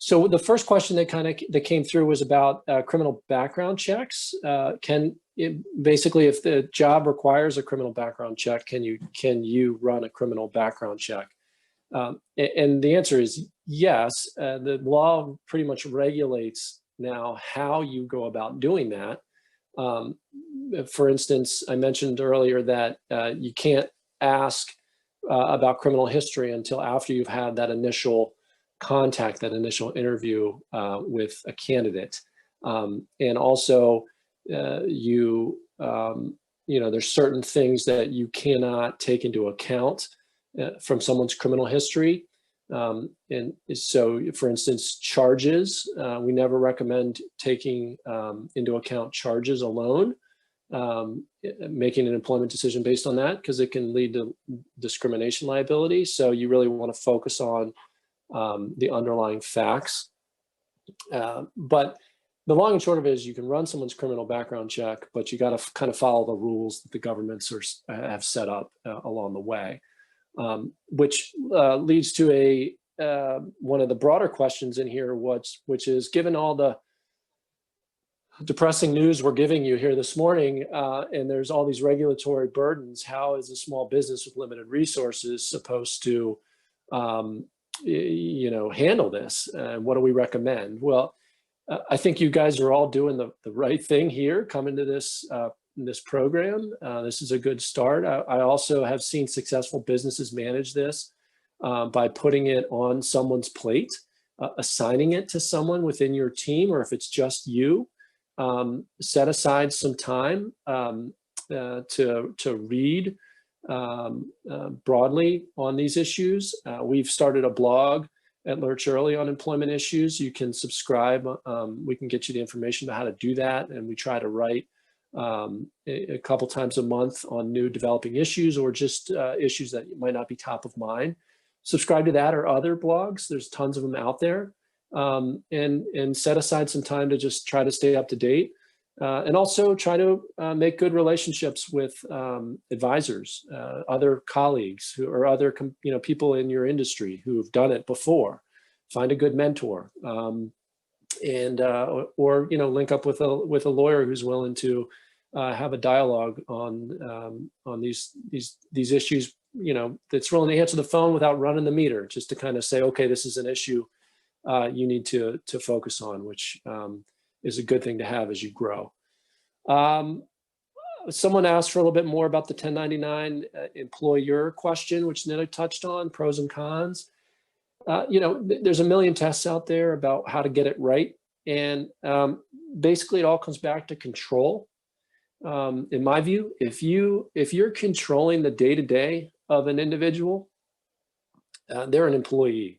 So the first question that came through was about criminal background checks. Basically, if the job requires a criminal background check, can you run a criminal background check? And the answer is yes. The law pretty much regulates now how you go about doing that. For instance, I mentioned earlier that you can't ask about criminal history until after you've had that initial contact, that initial interview with a candidate. And also, there's certain things that you cannot take into account from someone's criminal history. And so, for instance, charges, we never recommend taking into account charges alone, making an employment decision based on that, because it can lead to discrimination liability. So you really want to focus on the underlying facts. But the long and short of it is you can run someone's criminal background check, but you got to kind of follow the rules that the governments have set up along the way. Which leads to one of the broader questions in here, which is, given all the depressing news we're giving you here this morning, and there's all these regulatory burdens, how is a small business with limited resources supposed to, handle this? And what do we recommend? Well, I think you guys are all doing the right thing here, coming to this program. This is a good start. I also have seen successful businesses manage this by putting it on someone's plate, assigning it to someone within your team, or if it's just you, set aside some time to read broadly on these issues. We've started a blog at Lerch Early on employment issues. You can subscribe. We can get you the information about how to do that, and we try to write a couple times a month on new developing issues, or just issues that might not be top of mind. Subscribe to that or other blogs. There's tons of them out there, and set aside some time to just try to stay up to date, and also try to make good relationships with advisors, other colleagues or other people in your industry who have done it before. Find a good mentor. And or link up with a lawyer who's willing to have a dialogue on these issues, that's willing to answer the phone without running the meter, just to kind of say, okay, this is an issue you need to focus on, which is a good thing to have as you grow. Someone asked for a little bit more about the 1099 employer question, which Nida touched on, pros and cons. There's a million tests out there about how to get it right. And basically it all comes back to control. In my view, if you're controlling the day-to-day of an individual, they're an employee.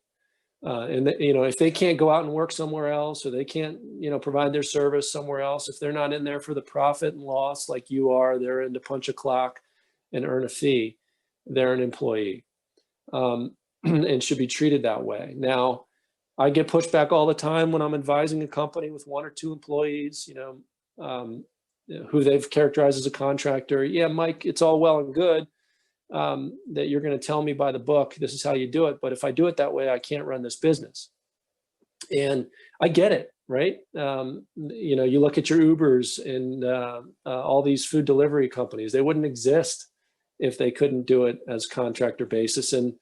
And if they can't go out and work somewhere else, or they can't, provide their service somewhere else, if they're not in there for the profit and loss like you are, they're in to punch a clock and earn a fee, they're an employee. And should be treated that way. Now, I get pushback all the time when I'm advising a company with 1 or 2 employees, who they've characterized as a contractor. Yeah, Mike, it's all well and good that you're going to tell me by the book, this is how you do it. But if I do it that way, I can't run this business. And I get it, right? You look at your Ubers and all these food delivery companies, they wouldn't exist if they couldn't do it as contractor basis. And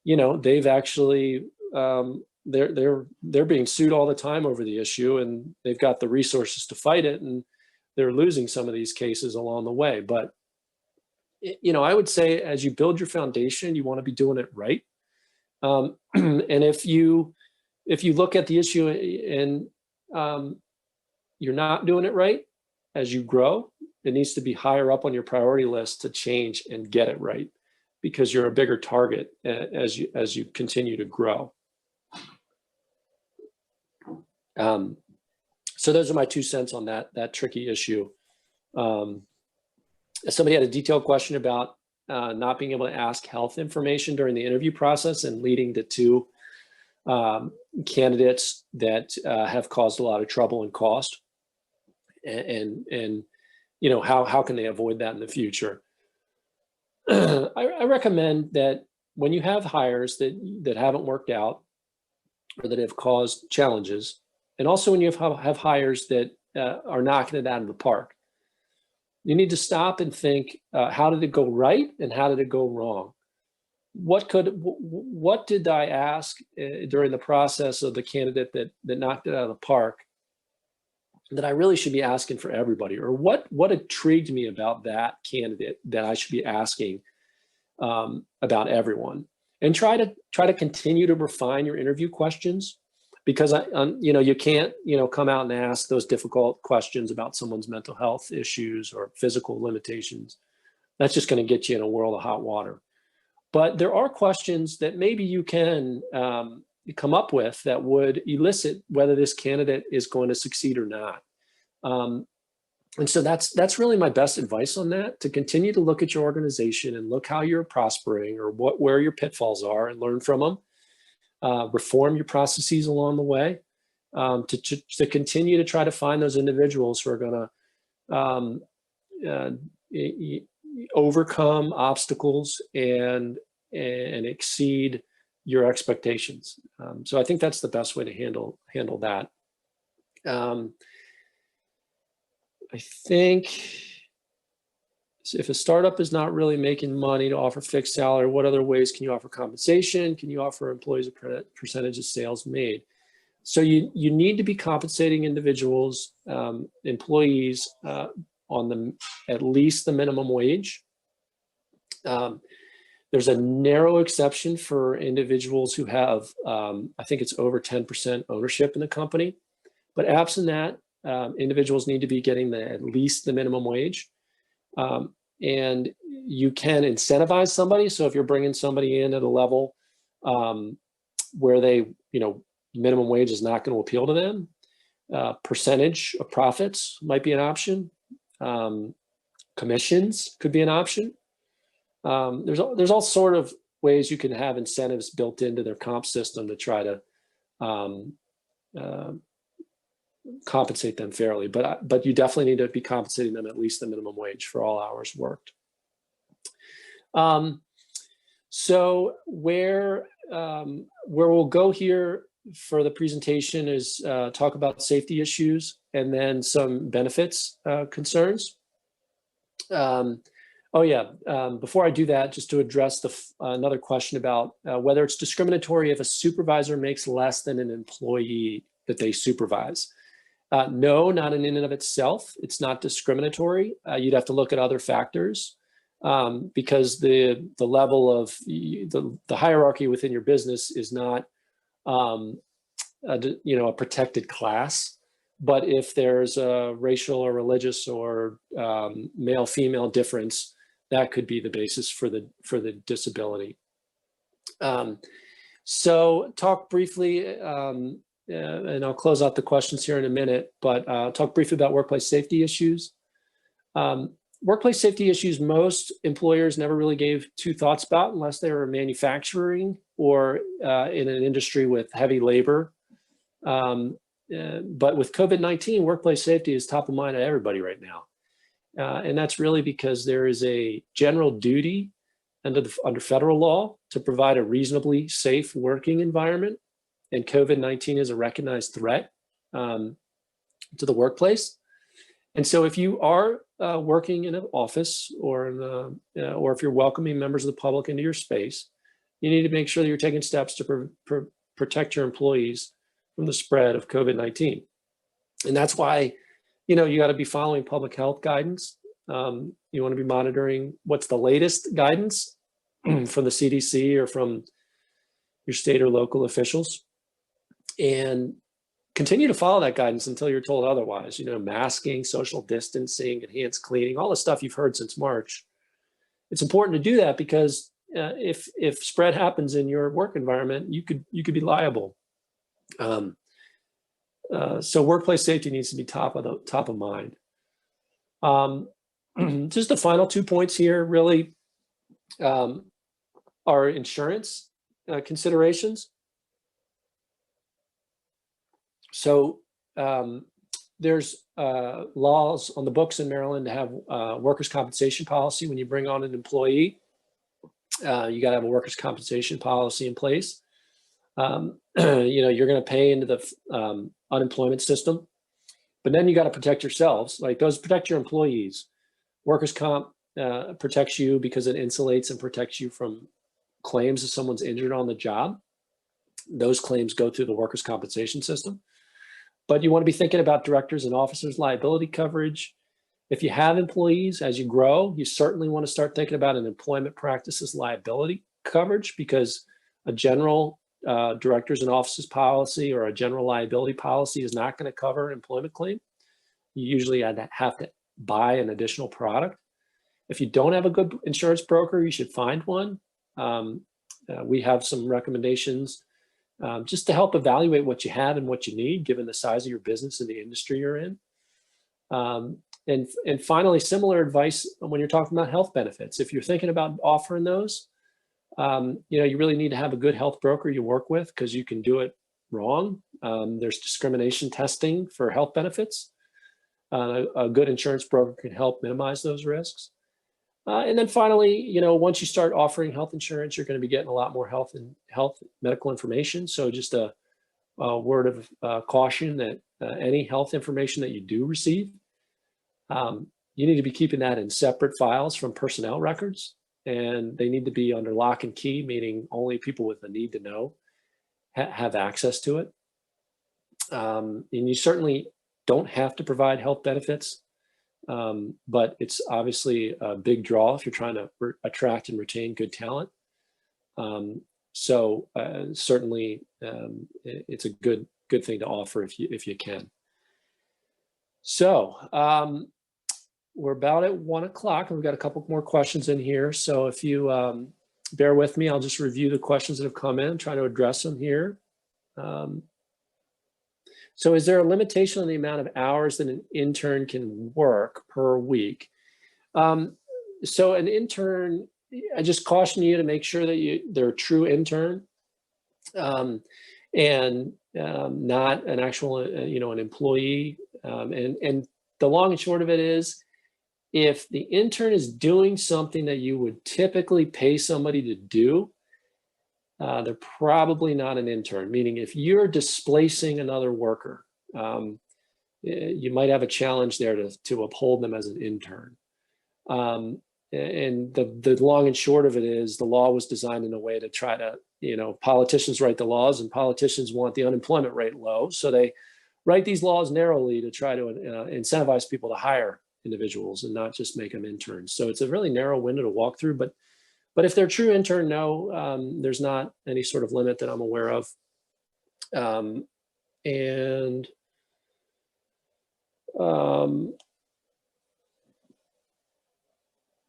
they've actually, they're being sued all the time over the issue, and they've got the resources to fight it, and they're losing some of these cases along the way. But, I would say as you build your foundation, you want to be doing it right. And if you look at the issue and you're not doing it right, as you grow, it needs to be higher up on your priority list to change and get it right, because you're a bigger target as you continue to grow. So those are my 2 cents on that tricky issue. Somebody had a detailed question about not being able to ask health information during the interview process, and leading to 2 candidates that have caused a lot of trouble and cost. And how can they avoid that in the future? I recommend that when you have hires that haven't worked out or that have caused challenges, and also when you have hires that are knocking it out of the park, you need to stop and think, how did it go right and how did it go wrong? What did I ask during the process of the candidate that knocked it out of the park that I really should be asking for everybody? Or what intrigued me about that candidate that I should be asking about everyone? And try to continue to refine your interview questions, because you can't come out and ask those difficult questions about someone's mental health issues or physical limitations. That's just going to get you in a world of hot water. But there are questions that maybe you can come up with that would elicit whether this candidate is going to succeed or not. And so that's really my best advice on that, to continue to look at your organization and look how you're prospering or where your pitfalls are and learn from them. Reform your processes along the way, to continue to try to find those individuals who are going to overcome obstacles and exceed your expectations. So I think that's the best way to handle that. I think if a startup is not really making money to offer fixed salary, what other ways can you offer compensation? Can you offer employees a percentage of sales made? So you need to be compensating individuals, employees on at least the minimum wage. There's a narrow exception for individuals who have, I think it's over 10% ownership in the company. But absent that, individuals need to be getting at least the minimum wage. And you can incentivize somebody. So if you're bringing somebody in at a level where they, minimum wage is not going to appeal to them, percentage of profits might be an option. Commissions could be an option. There's all sort of ways you can have incentives built into their comp system to try to compensate them fairly, but you definitely need to be compensating them at least the minimum wage for all hours worked. So where we'll go here for the presentation is talk about safety issues and then some benefits concerns. Before I do that, just to address another question about whether it's discriminatory if a supervisor makes less than an employee that they supervise. No, not in and of itself. It's not discriminatory. You'd have to look at other factors because the level of the hierarchy within your business is not a protected class. But if there's a racial or religious or male-female difference, that could be the basis for the disability. So talk briefly. And I'll close out the questions here in a minute, but talk briefly about workplace safety issues. Workplace safety issues, most employers never really gave two thoughts about unless they were manufacturing or in an industry with heavy labor. But with COVID-19, workplace safety is top of mind of everybody right now. And that's really because there is a general duty under federal law to provide a reasonably safe working environment. And COVID-19 is a recognized threat to the workplace. And so if you are working in an office or if you're welcoming members of the public into your space, you need to make sure that you're taking steps to protect your employees from the spread of COVID-19. And that's why, you got to be following public health guidance. You want to be monitoring what's the latest guidance from the CDC or from your state or local officials. And continue to follow that guidance until you're told otherwise. Masking, social distancing, enhanced cleaning, all the stuff you've heard since March. It's important to do that because if spread happens in your work environment, you could be liable. So workplace safety needs to be top of mind. Just the final 2 points here really are insurance considerations. So there's laws on the books in Maryland to have workers' compensation policy when you bring on an employee. You got to have a workers' compensation policy in place. You're going to pay into the unemployment system, but then you got to protect yourselves. Like those protect your employees. Workers' comp protects you because it insulates and protects you from claims if someone's injured on the job. Those claims go through the workers' compensation system. But you want to be thinking about directors and officers liability coverage. If you have employees, as you grow, you certainly want to start thinking about an employment practices liability coverage because a general directors and officers policy or a general liability policy is not going to cover an employment claim. You usually have to buy an additional product. If you don't have a good insurance broker, you should find one. We have some recommendations just to help evaluate what you have and what you need, given the size of your business and the industry you're in. And finally, similar advice when you're talking about health benefits. If you're thinking about offering those, you really need to have a good health broker you work with, because you can do it wrong. There's discrimination testing for health benefits. A good insurance broker can help minimize those risks. And then finally, once you start offering health insurance, you're going to be getting a lot more health medical information. So just a word of caution that any health information that you do receive, you need to be keeping that in separate files from personnel records, and they need to be under lock and key, meaning only people with a need to know have access to it. And you certainly don't have to provide health benefits, but it's obviously a big draw if you're trying to attract and retain good talent. So certainly it's a good thing to offer if you can. So we're about at 1 o'clock, and we've got a couple more questions in here. So if you bear with me, I'll just review the questions that have come in, try to address them here. So is there a limitation on the amount of hours that an intern can work per week? So an intern, I just caution you to make sure that they're a true intern and not an actual, an employee. And the long and short of it is, if the intern is doing something that you would typically pay somebody to do, they're probably not an intern. Meaning, if you're displacing another worker, you might have a challenge there to uphold them as an intern. And the long and short of it is, the law was designed in a way to try to, politicians write the laws, and politicians want the unemployment rate low. So they write these laws narrowly to try to incentivize people to hire individuals and not just make them interns. So it's a really narrow window to walk through. But if they're true intern, no, there's not any sort of limit that I'm aware of.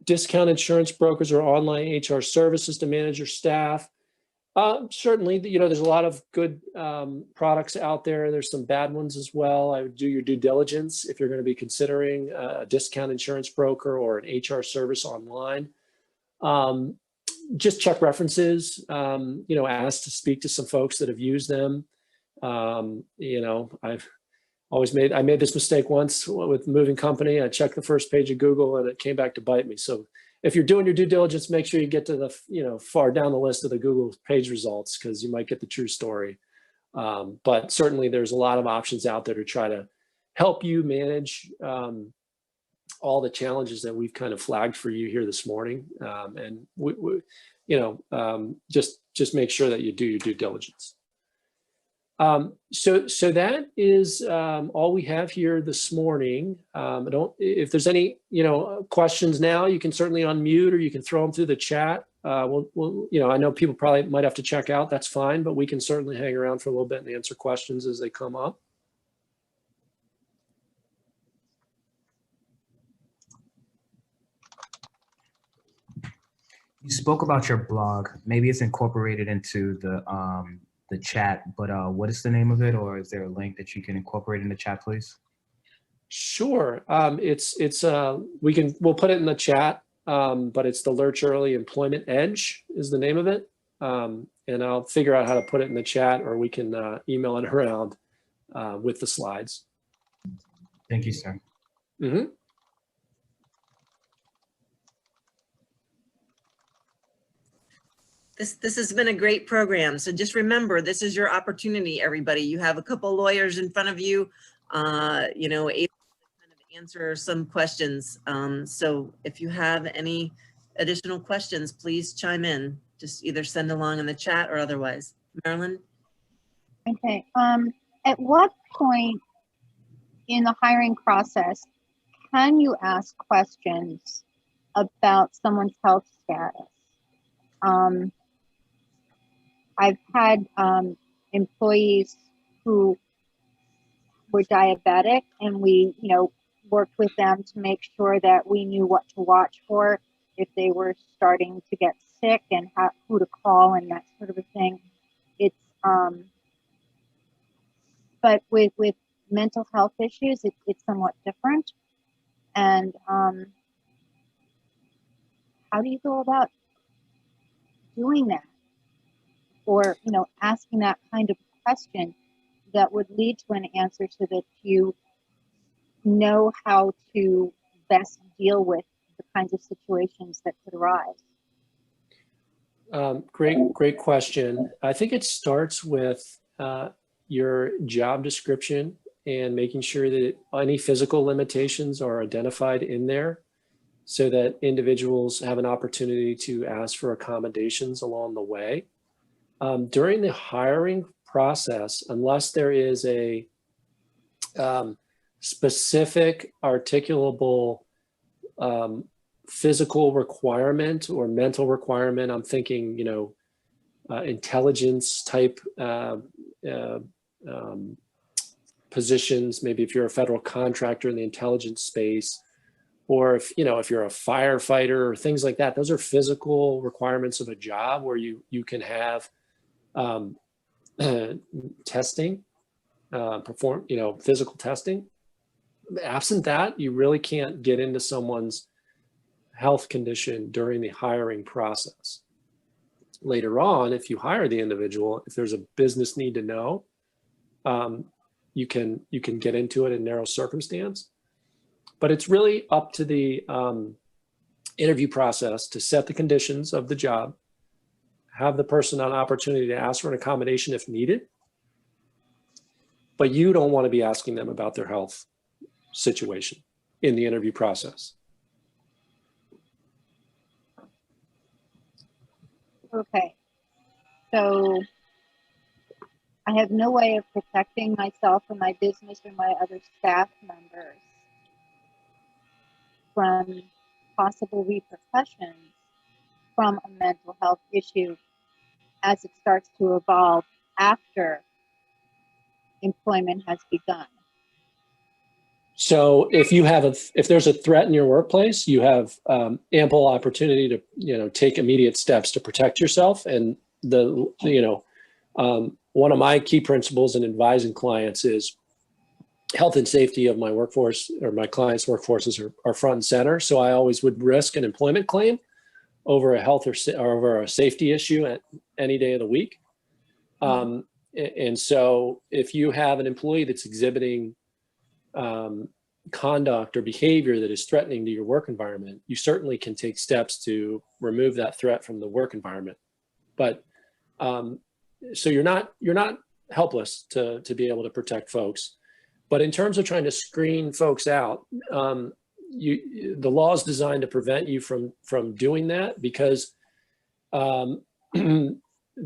Discount insurance brokers or online HR services to manage your staff. Certainly, there's a lot of good products out there. There's some bad ones as well. I would do your due diligence if you're going to be considering a discount insurance broker or an HR service online. Just check references, ask to speak to some folks that have used them. I made this mistake once with moving company. I checked the first page of Google and it came back to bite me. So if you're doing your due diligence, make sure you get to the, far down the list of the Google page results, because you might get the true story. But certainly there's a lot of options out there to try to help you manage all the challenges that we've kind of flagged for you here this morning. And just make sure that you do your due diligence. So that is all we have here this morning. If there's any questions now, you can certainly unmute, or you can throw them through the chat. I know people probably might have to check out. That's fine, but we can certainly hang around for a little bit and answer questions as they come up. You spoke about your blog. Maybe it's incorporated into the chat, but what is the name of it, or is there a link that you can incorporate in the chat, please? Sure. We'll put it in the chat, but it's the Lerch Early Employment Edge is the name of it. And I'll figure out how to put it in the chat, or we can email it around with the slides. Thank you, sir. Mm-hmm. This has been a great program. So just remember, this is your opportunity, everybody. You have a couple lawyers in front of you, able to kind of answer some questions. So if you have any additional questions, please chime in. Just either send along in the chat or otherwise. Marilyn? Okay. At what point in the hiring process can you ask questions about someone's health status? I've had employees who were diabetic, and we, worked with them to make sure that we knew what to watch for if they were starting to get sick and who to call and that sort of a thing. It's but with mental health issues, it's somewhat different. And how do you go about doing that, or asking that kind of question that would lead to an answer so that you know how to best deal with the kinds of situations that could arise? Great question. I think it starts with your job description and making sure that any physical limitations are identified in there so that individuals have an opportunity to ask for accommodations along the way. During the hiring process, unless there is a specific articulable physical requirement or mental requirement, I'm thinking, intelligence type positions, maybe if you're a federal contractor in the intelligence space, or if you're a firefighter or things like that. Those are physical requirements of a job where you can have testing, perform, physical testing. Absent that, you really can't get into someone's health condition during the hiring process. Later on, if you hire the individual, if there's a business need to know, you can get into it in narrow circumstance. But it's really up to the interview process to set the conditions of the job, have the person an opportunity to ask for an accommodation if needed, but you don't want to be asking them about their health situation in the interview process. Okay, so I have no way of protecting myself or my business or my other staff members from possible repercussions from a mental health issue as it starts to evolve after employment has begun. So if there's a threat in your workplace, you have ample opportunity to take immediate steps to protect yourself. And one of my key principles in advising clients is health and safety of my workforce or my clients' workforces are front and center. So I always would risk an employment claim over a health or over a safety issue at any day of the week. And so if you have an employee that's exhibiting conduct or behavior that is threatening to your work environment, you certainly can take steps to remove that threat from the work environment. But so you're not helpless to be able to protect folks. But in terms of trying to screen folks out, the law is designed to prevent you from doing that, because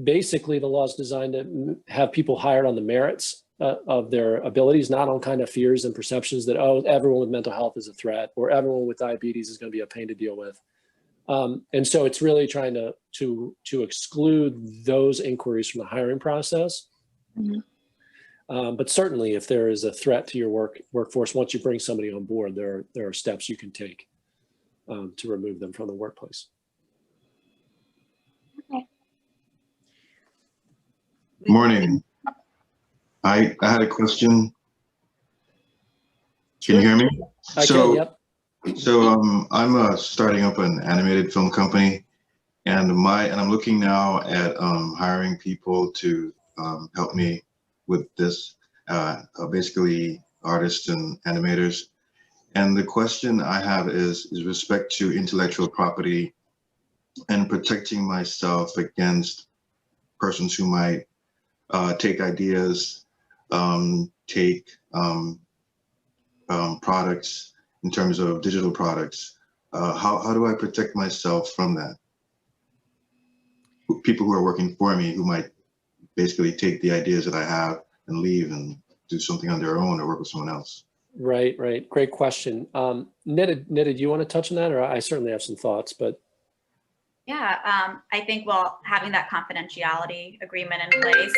basically the law is designed to have people hired on the merits of their abilities, not on kind of fears and perceptions that, oh, everyone with mental health is a threat or everyone with diabetes is going to be a pain to deal with. And so it's really trying to exclude those inquiries from the hiring process. Mm-hmm. But certainly if there is a threat to your workforce, once you bring somebody on board, there are steps you can take to remove them from the workplace. Okay. Morning. I had a question. Can you hear me? I can, yep. So I'm starting up an animated film company, and I'm looking now at hiring people to help me with this, basically artists and animators. And the question I have is respect to intellectual property and protecting myself against persons who might take ideas, take products in terms of digital products. How do I protect myself from that? People who are working for me who might basically take the ideas that I have and leave and do something on their own or work with someone else. Right. Great question. Nida, do you want to touch on that? Or I certainly have some thoughts, but. Yeah, I think, having that confidentiality agreement in place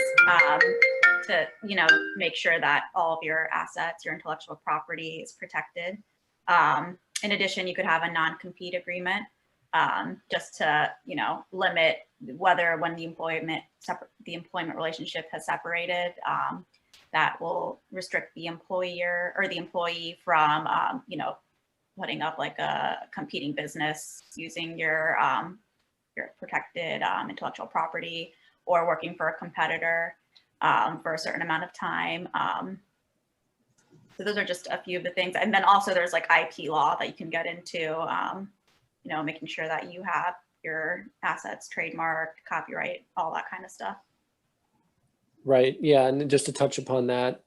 to, make sure that all of your assets, your intellectual property is protected. In addition, you could have a non-compete agreement just to, limit whether when the employment relationship has separated, that will restrict the employer or the employee from, putting up like a competing business using your protected intellectual property, or working for a competitor for a certain amount of time. So those are just a few of the things. And then also there's like IP law that you can get into, making sure that you have your assets trademarked, copyright, all that kind of stuff. Right. Yeah. And just to touch upon that,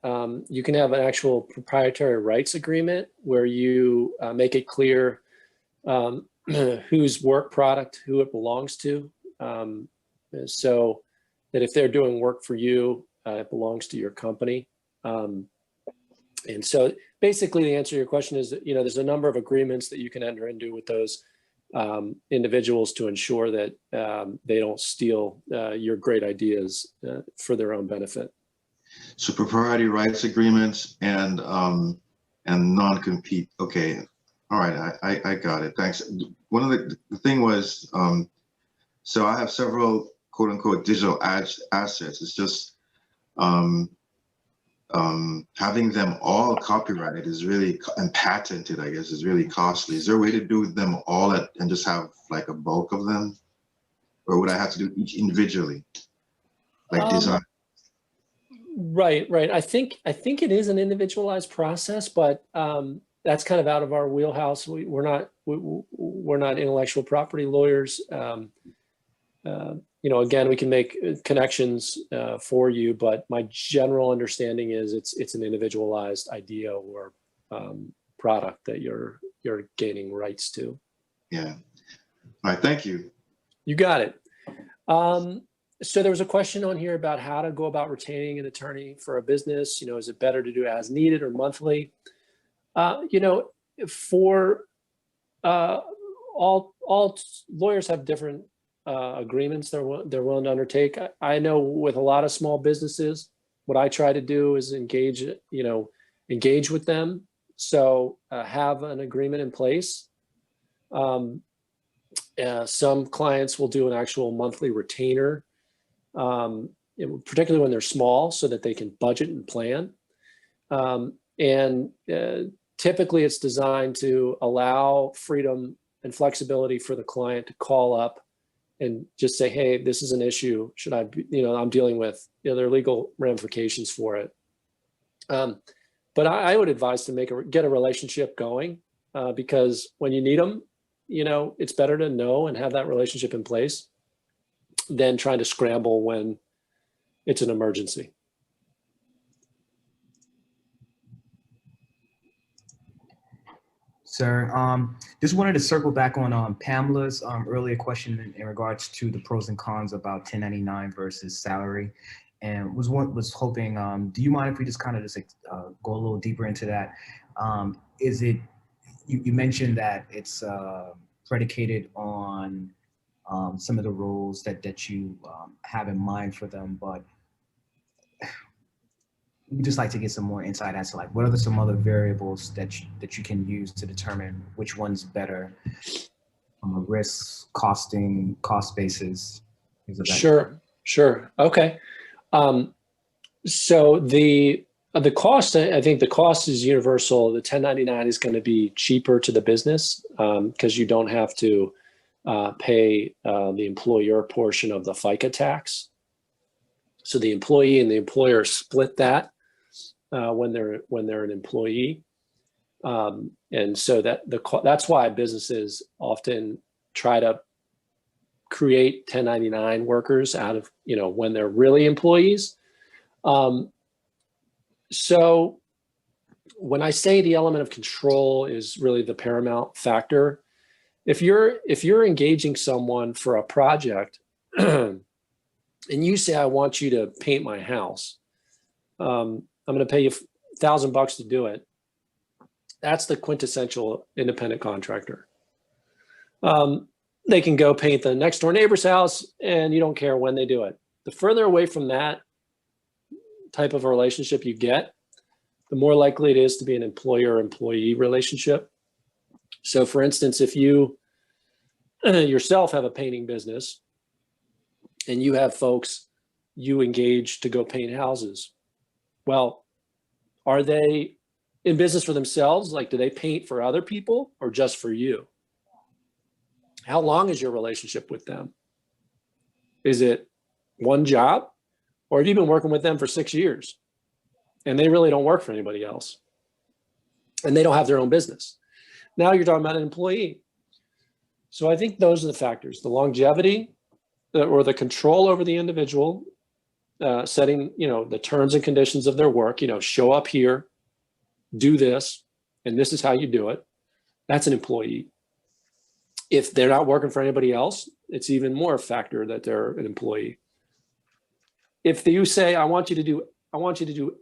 you can have an actual proprietary rights agreement where you make it clear whose work product, who it belongs to. So that if they're doing work for you, it belongs to your company. And so basically the answer to your question is that, there's a number of agreements that you can enter into with those individuals to ensure that they don't steal your great ideas for their own benefit. So proprietary rights agreements and non-compete. Okay, all right, I got it. Thanks. One of the thing was, so I have several quote unquote digital assets. It's just having them all copyrighted is really, and patented, I guess, is really costly. Is there a way to do them all and just have like a bulk of them? Or would I have to do each individually? Like design? Right. I think it is an individualized process, but that's kind of out of our wheelhouse. We're not intellectual property lawyers. Again, we can make connections for you, but my general understanding is it's an individualized idea or product that you're gaining rights to. Yeah. All right. Thank you. You got it. So there was a question on here about how to go about retaining an attorney for a business. Is it better to do as needed or monthly? For all lawyers have different agreements they're willing to undertake. I know with a lot of small businesses, what I try to do is engage with them. So have an agreement in place. Some clients will do an actual monthly retainer, particularly when they're small, so that they can budget and plan. Typically it's designed to allow freedom and flexibility for the client to call up and just say, hey, this is an issue. Should I be, I'm dealing with, there are legal ramifications for it. But I would advise to get a relationship going because when you need them, it's better to know and have that relationship in place than trying to scramble when it's an emergency. Sir, just wanted to circle back on Pamela's earlier question in regards to the pros and cons about 1099 versus salary, and was hoping, do you mind if we just kind of go a little deeper into that? Is it, you mentioned that it's predicated on some of the rules that you have in mind for them, but we'd just like to get some more insight as to like what are some other variables that you can use to determine which one's better from a risk, cost basis. Sure. Okay. So the cost, I think the cost is universal. The 1099 is going to be cheaper to the business because you don't have to pay the employer portion of the FICA tax. So the employee and the employer split that when they're an employee, and so that's why businesses often try to create 1099 workers out of when they're really employees. So when I say the element of control is really the paramount factor, if you're engaging someone for a project and you say, I want you to paint my house, I'm going to pay you $1,000 to do it. That's the quintessential independent contractor. They can go paint the next door neighbor's house and you don't care when they do it. The further away from that type of a relationship you get, the more likely it is to be an employer-employee relationship. So for instance, if you yourself have a painting business and you have folks you engage to go paint houses. Well, are they in business for themselves? Like, do they paint for other people or just for you? How long is your relationship with them? Is it one job, or have you been working with them for 6 years and they really don't work for anybody else and they don't have their own business? Now you're talking about an employee. So I think those are the factors: the longevity, or the control over the individual, setting, the terms and conditions of their work. Show up here, do this, and this is how you do it. That's an employee. If they're not working for anybody else, it's even more a factor that they're an employee. If you say, I want you to do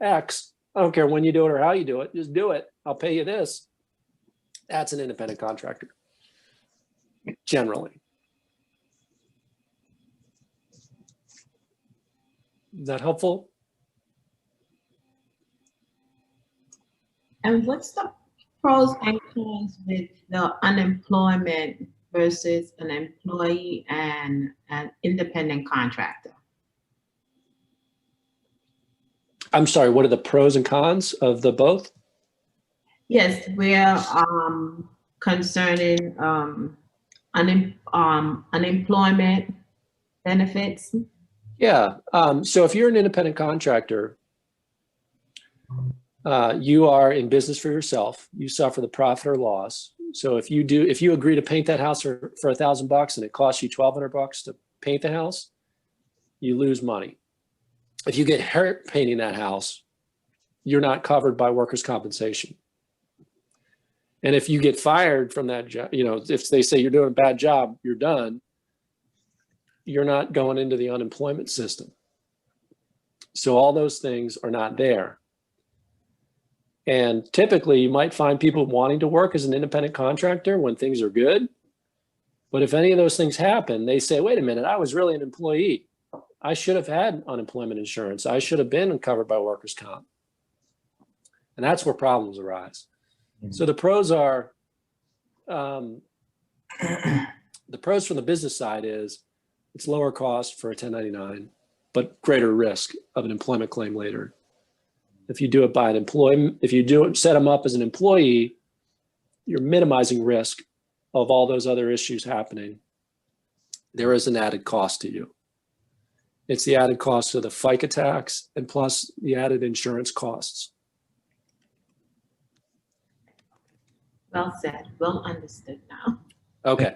X, I don't care when you do it or how you do it, just do it, I'll pay you this. That's an independent contractor, generally. Is that helpful? And what's the pros and cons with the unemployment versus an employee and an independent contractor? I'm sorry, what are the pros and cons of the both? Yes, we're concerning unemployment benefits. Yeah, so if you're an independent contractor, you are in business for yourself. You suffer the profit or loss. So if you agree to paint that house for $1,000 and it costs you $1,200 to paint the house, you lose money. If you get hurt painting that house, you're not covered by workers' compensation. And if you get fired from that job, if they say you're doing a bad job, you're done, you're not going into the unemployment system. So all those things are not there. And typically you might find people wanting to work as an independent contractor when things are good. But if any of those things happen, they say, wait a minute, I was really an employee. I should have had unemployment insurance. I should have been covered by workers' comp. And that's where problems arise. So the pros are, the pros from the business side is it's lower cost for a 1099, but greater risk of an employment claim later. If you do it by an employee, set them up as an employee, you're minimizing risk of all those other issues happening. There is an added cost to you. It's the added cost of the FICA tax and plus the added insurance costs. Well said, well understood now. Okay.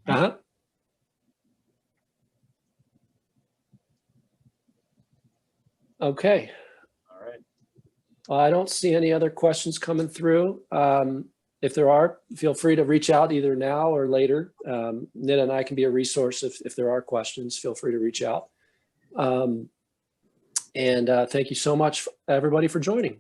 Uh-huh. Okay. All right. I don't see any other questions coming through. If there are, feel free to reach out either now or later. Nida and I can be a resource if there are questions. Feel free to reach out. Thank you so much, everybody, for joining.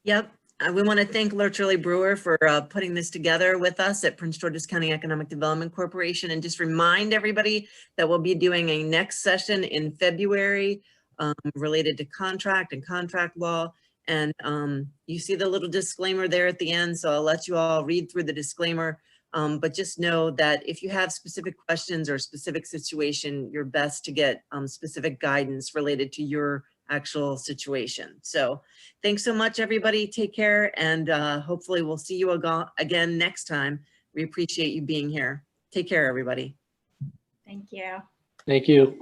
Yep. We want to thank Lerch Early Brewer for putting this together with us at Prince George's County Economic Development Corporation, and just remind everybody that we'll be doing a next session in February related to contract and contract law. And you see the little disclaimer there at the end, so I'll let you all read through the disclaimer. But just know that if you have specific questions or specific situation, you're best to get specific guidance related to your actual situation. So thanks so much, everybody. Take care, and hopefully we'll see you again next time. We appreciate you being here. Take care, everybody. Thank you. Thank you.